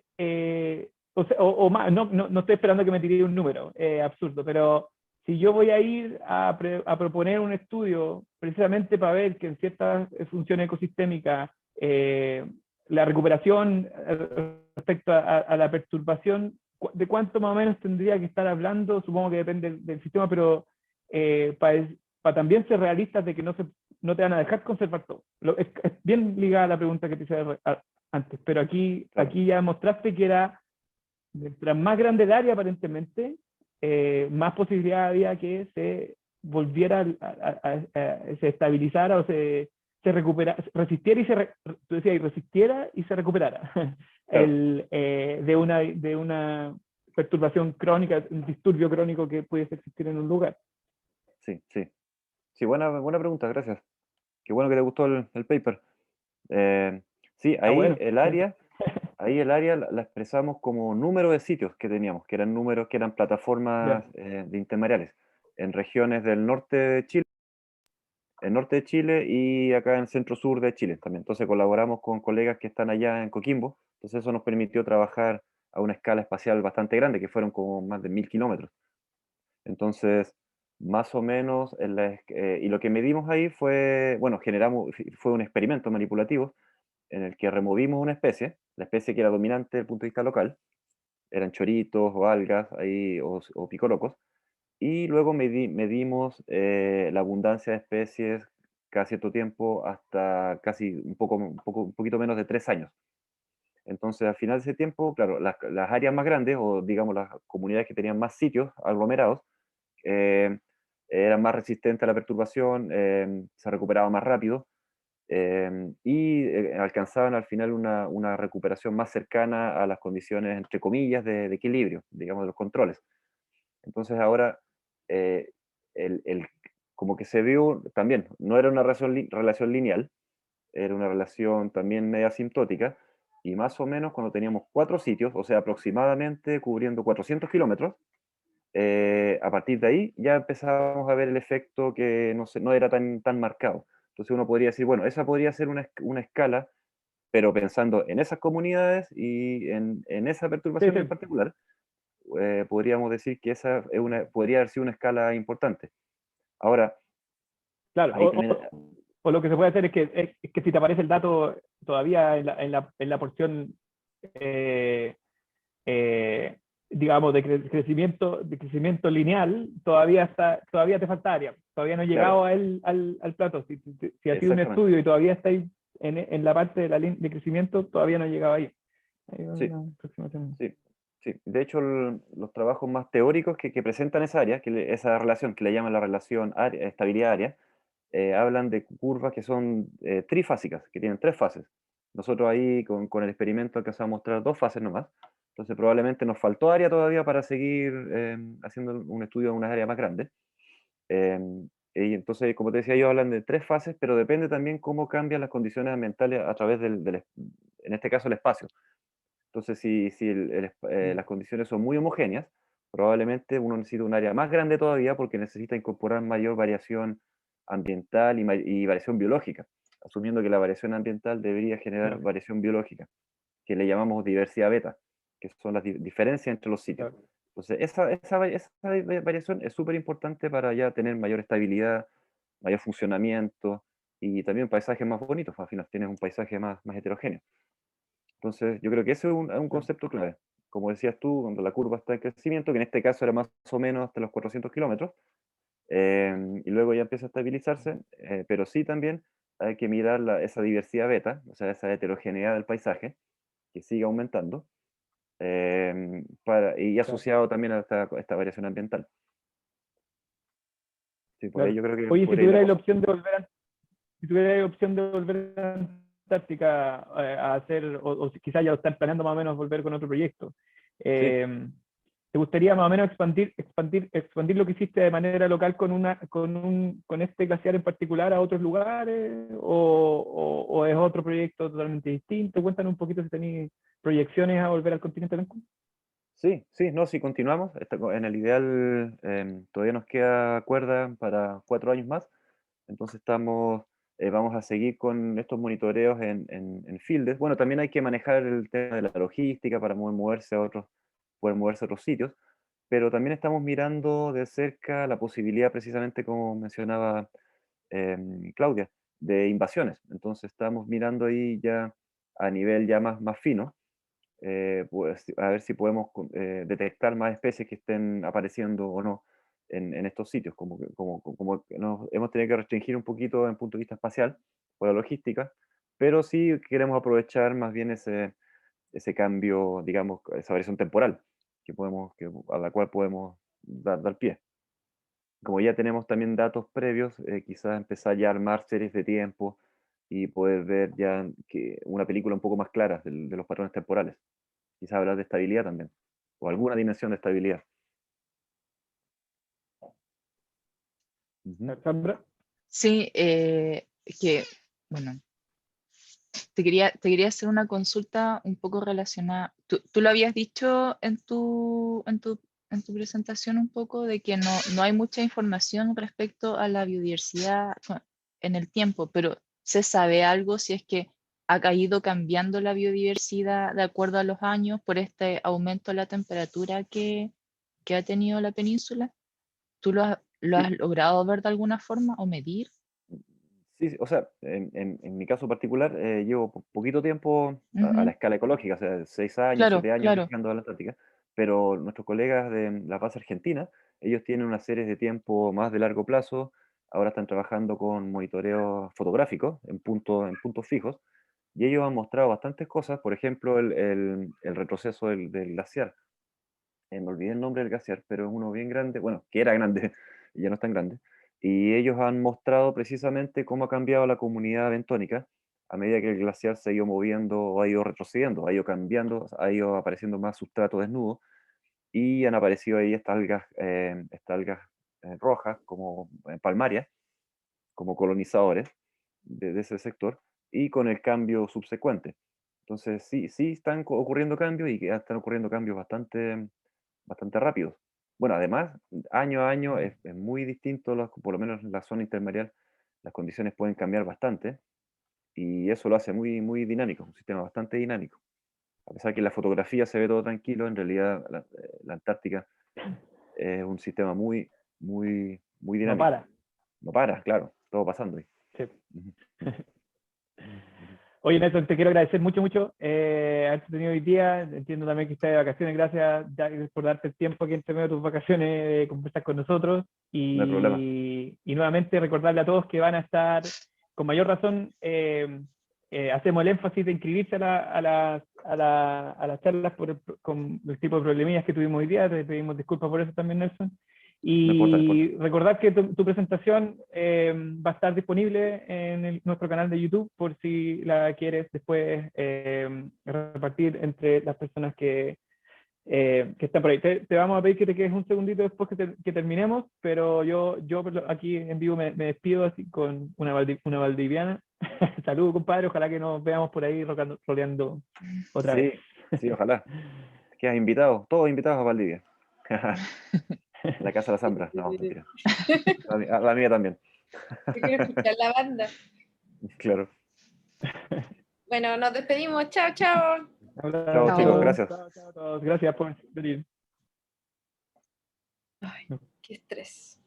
o más? No estoy esperando que me tire un número absurdo, pero si yo voy a ir a proponer un estudio precisamente para ver que en ciertas funciones ecosistémicas la recuperación respecto a la perturbación, ¿de cuánto más o menos tendría que estar hablando? Supongo que depende del sistema, pero para también ser realistas de que no te van a dejar conservar todo. Es bien ligada a la pregunta que te hice antes, pero aquí ya mostraste que era, mientras más grande el área aparentemente, más posibilidad había que se volviera, se estabilizara o se recuperara, resistiera y tú decías, resistiera y se recuperara de una perturbación crónica, un disturbio crónico que pudiese existir en un lugar. Sí, sí. Sí, buena pregunta, gracias. Qué bueno que te gustó el paper. Sí, ahí Bueno. el área la expresamos como número de sitios que teníamos, que eran números, que eran plataformas de intermareales en regiones del norte de Chile, el norte de Chile y acá en el centro-sur de Chile también. Entonces colaboramos con colegas que están allá en Coquimbo, entonces eso nos permitió trabajar a una escala espacial bastante grande, que fueron como más de 1000 kilómetros. Entonces, más o menos, y lo que medimos ahí fue, bueno, fue un experimento manipulativo en el que removimos una especie, la especie que era dominante desde el punto de vista local, eran choritos o algas ahí, o picolocos, y luego medimos la abundancia de especies cada cierto tiempo hasta casi un poquito menos de 3 años. Entonces, al final de ese tiempo, claro, las áreas más grandes, o digamos las comunidades que tenían más sitios aglomerados, eh, eran más resistentes a la perturbación, se recuperaban más rápido y alcanzaban al final una recuperación más cercana a las condiciones, entre comillas, de equilibrio, digamos, de los controles. Entonces ahora, eh, como que se vio también, no era una relación lineal, era una relación también media asintótica, y más o menos cuando teníamos 4 sitios, o sea, aproximadamente cubriendo 400 kilómetros, a partir de ahí ya empezábamos a ver el efecto que no era tan marcado. Entonces uno podría decir, bueno, esa podría ser una escala, pero pensando en esas comunidades y en esa perturbación en particular, podríamos decir que esa podría haber sido una escala importante. Ahora, claro, ahí también, o lo que se puede hacer es que si te aparece el dato todavía en la porción digamos, de crecimiento lineal, todavía te falta área, todavía no he llegado claro, al plato. Si ha sido un exactamente. estudio y todavía está ahí en la parte de crecimiento, todavía no he llegado ahí. Sí, sí, sí. De hecho, los trabajos más teóricos que presentan esa área, esa relación que le llaman la relación estabilidad-área, hablan de curvas que son trifásicas, que tienen 3 fases. Nosotros ahí con el experimento alcanzamos a mostrar 2 fases nomás, entonces probablemente nos faltó área todavía para seguir haciendo un estudio de unas áreas más grandes. Y entonces, como te decía, ellos hablan de 3 fases, pero depende también cómo cambian las condiciones ambientales a través en este caso, el espacio. Entonces, si las condiciones son muy homogéneas, probablemente uno necesita un área más grande todavía porque necesita incorporar mayor variación ambiental y variación biológica, asumiendo que la variación ambiental debería generar variación biológica, que le llamamos diversidad beta, que son las diferencias entre los sitios. Entonces, esa variación es súper importante para ya tener mayor estabilidad, mayor funcionamiento y también paisajes más bonitos. Al final tienes un paisaje más heterogéneo. Entonces, yo creo que ese es un concepto clave. Como decías tú, cuando la curva está en crecimiento, que en este caso era más o menos hasta los 400 kilómetros, y luego ya empieza a estabilizarse, pero sí también hay que mirar esa diversidad beta, o sea, esa heterogeneidad del paisaje, que sigue aumentando, y asociado también a esta variación ambiental. Sí, por ahí yo creo que Oye, si por ahí la tuvierais la cosa. opción de volver si tuvierais opción de volver a Antártica a hacer, o si quizás ya lo están planeando más o menos volver con otro proyecto, Sí. ¿te gustaría más o menos expandir lo que hiciste de manera local con este glaciar en particular a otros lugares? ¿O es otro proyecto totalmente distinto? Cuéntanos un poquito si tenéis proyecciones a volver al continente blanco. Sí, sí, no, si continuamos, en el ideal todavía nos queda cuerda para 4 años más, entonces vamos a seguir con estos monitoreos en fields. Bueno, también hay que manejar el tema de la logística para poder moverse a otros sitios, pero también estamos mirando de cerca la posibilidad, precisamente como mencionaba Claudia, de invasiones. Entonces estamos mirando ahí ya a nivel ya más fino, pues, a ver si podemos detectar más especies que estén apareciendo o no en estos sitios, como que nos hemos tenido que restringir un poquito en punto de vista espacial por la logística, pero sí queremos aprovechar más bien ese cambio, digamos, esa variación temporal a la cual podemos dar pie. Como ya tenemos también datos previos, quizás empezar ya a armar series de tiempo y poder ver ya una película un poco más clara de los patrones temporales. Quizás hablar de estabilidad también, o alguna dimensión de estabilidad. Ujú. Sandra. Sí, que, bueno, te quería hacer una consulta un poco relacionada. Tú lo habías dicho en tu presentación un poco de que no hay mucha información respecto a la biodiversidad en el tiempo, pero ¿se sabe algo si es que ha ido cambiando la biodiversidad de acuerdo a los años por este aumento de la temperatura que ha tenido la península? ¿Tú lo Sí, has logrado ver de alguna forma o medir? sí, sí, o sea, en mi caso particular, llevo poquito tiempo a la Ujú. escala ecológica, o sea, 6 años, Claro, 7 años claro. viajando a la Antártica, pero nuestros colegas de la base argentina, ellos tienen una serie de tiempo más de largo plazo, ahora están trabajando con monitoreo fotográfico en puntos fijos, y ellos han mostrado bastantes cosas, por ejemplo, el retroceso del glaciar. Me olvidé el nombre del glaciar, pero es uno bien grande, bueno, que era grande, y ya no es tan grande, y ellos han mostrado precisamente cómo ha cambiado la comunidad bentónica a medida que el glaciar se ha ido moviendo o ha ido retrocediendo, ha ido cambiando, ha ido apareciendo más sustrato desnudo, y han aparecido ahí estas algas rojas, como palmarias, como colonizadores de ese sector, y con el cambio subsecuente. Entonces, sí, sí están ocurriendo cambios y que ya están ocurriendo cambios bastante rápidos. Bueno, además, año a año es muy distinto, por lo menos en la zona intermareal, las condiciones pueden cambiar bastante y eso lo hace muy, muy dinámico, un sistema bastante dinámico. A pesar que en la fotografía se ve todo tranquilo, en realidad la Antártica es un sistema muy, muy, muy No dinámico. para. No para, claro, todo pasando ahí. Sí. Ujú, ujú. Oye, Nelson, te quiero agradecer mucho haberte tenido hoy día. Entiendo también que estás de vacaciones. Gracias por darte el tiempo aquí entre medio de tus vacaciones de conversar con nosotros. No hay problema. Y nuevamente recordarle a todos que van a estar, con mayor razón, hacemos el énfasis de inscribirse a las charlas con el tipo de problemillas que tuvimos hoy día. Te pedimos disculpas por eso también, Nelson. No importa, no importa. Y recordar que tu presentación va a estar disponible en nuestro canal de YouTube por si la quieres después repartir entre las personas que están por ahí. Te vamos a pedir que te quedes un segundito después que terminemos, pero yo aquí en vivo me despido así con una valdiviana. Saludos, compadre. Ojalá que nos veamos por ahí roleando otra vez. Sí, sí, ojalá. Quedas invitado, todos invitados a Valdivia. La casa de la Zambra. No, mentira. La mía también. Yo quiero escuchar la banda. Claro. Bueno, nos despedimos. Chao, chao. Chao, chicos, Chao. Abrazo. gracias. Chao a todos. Gracias por venir. Ay, qué estrés.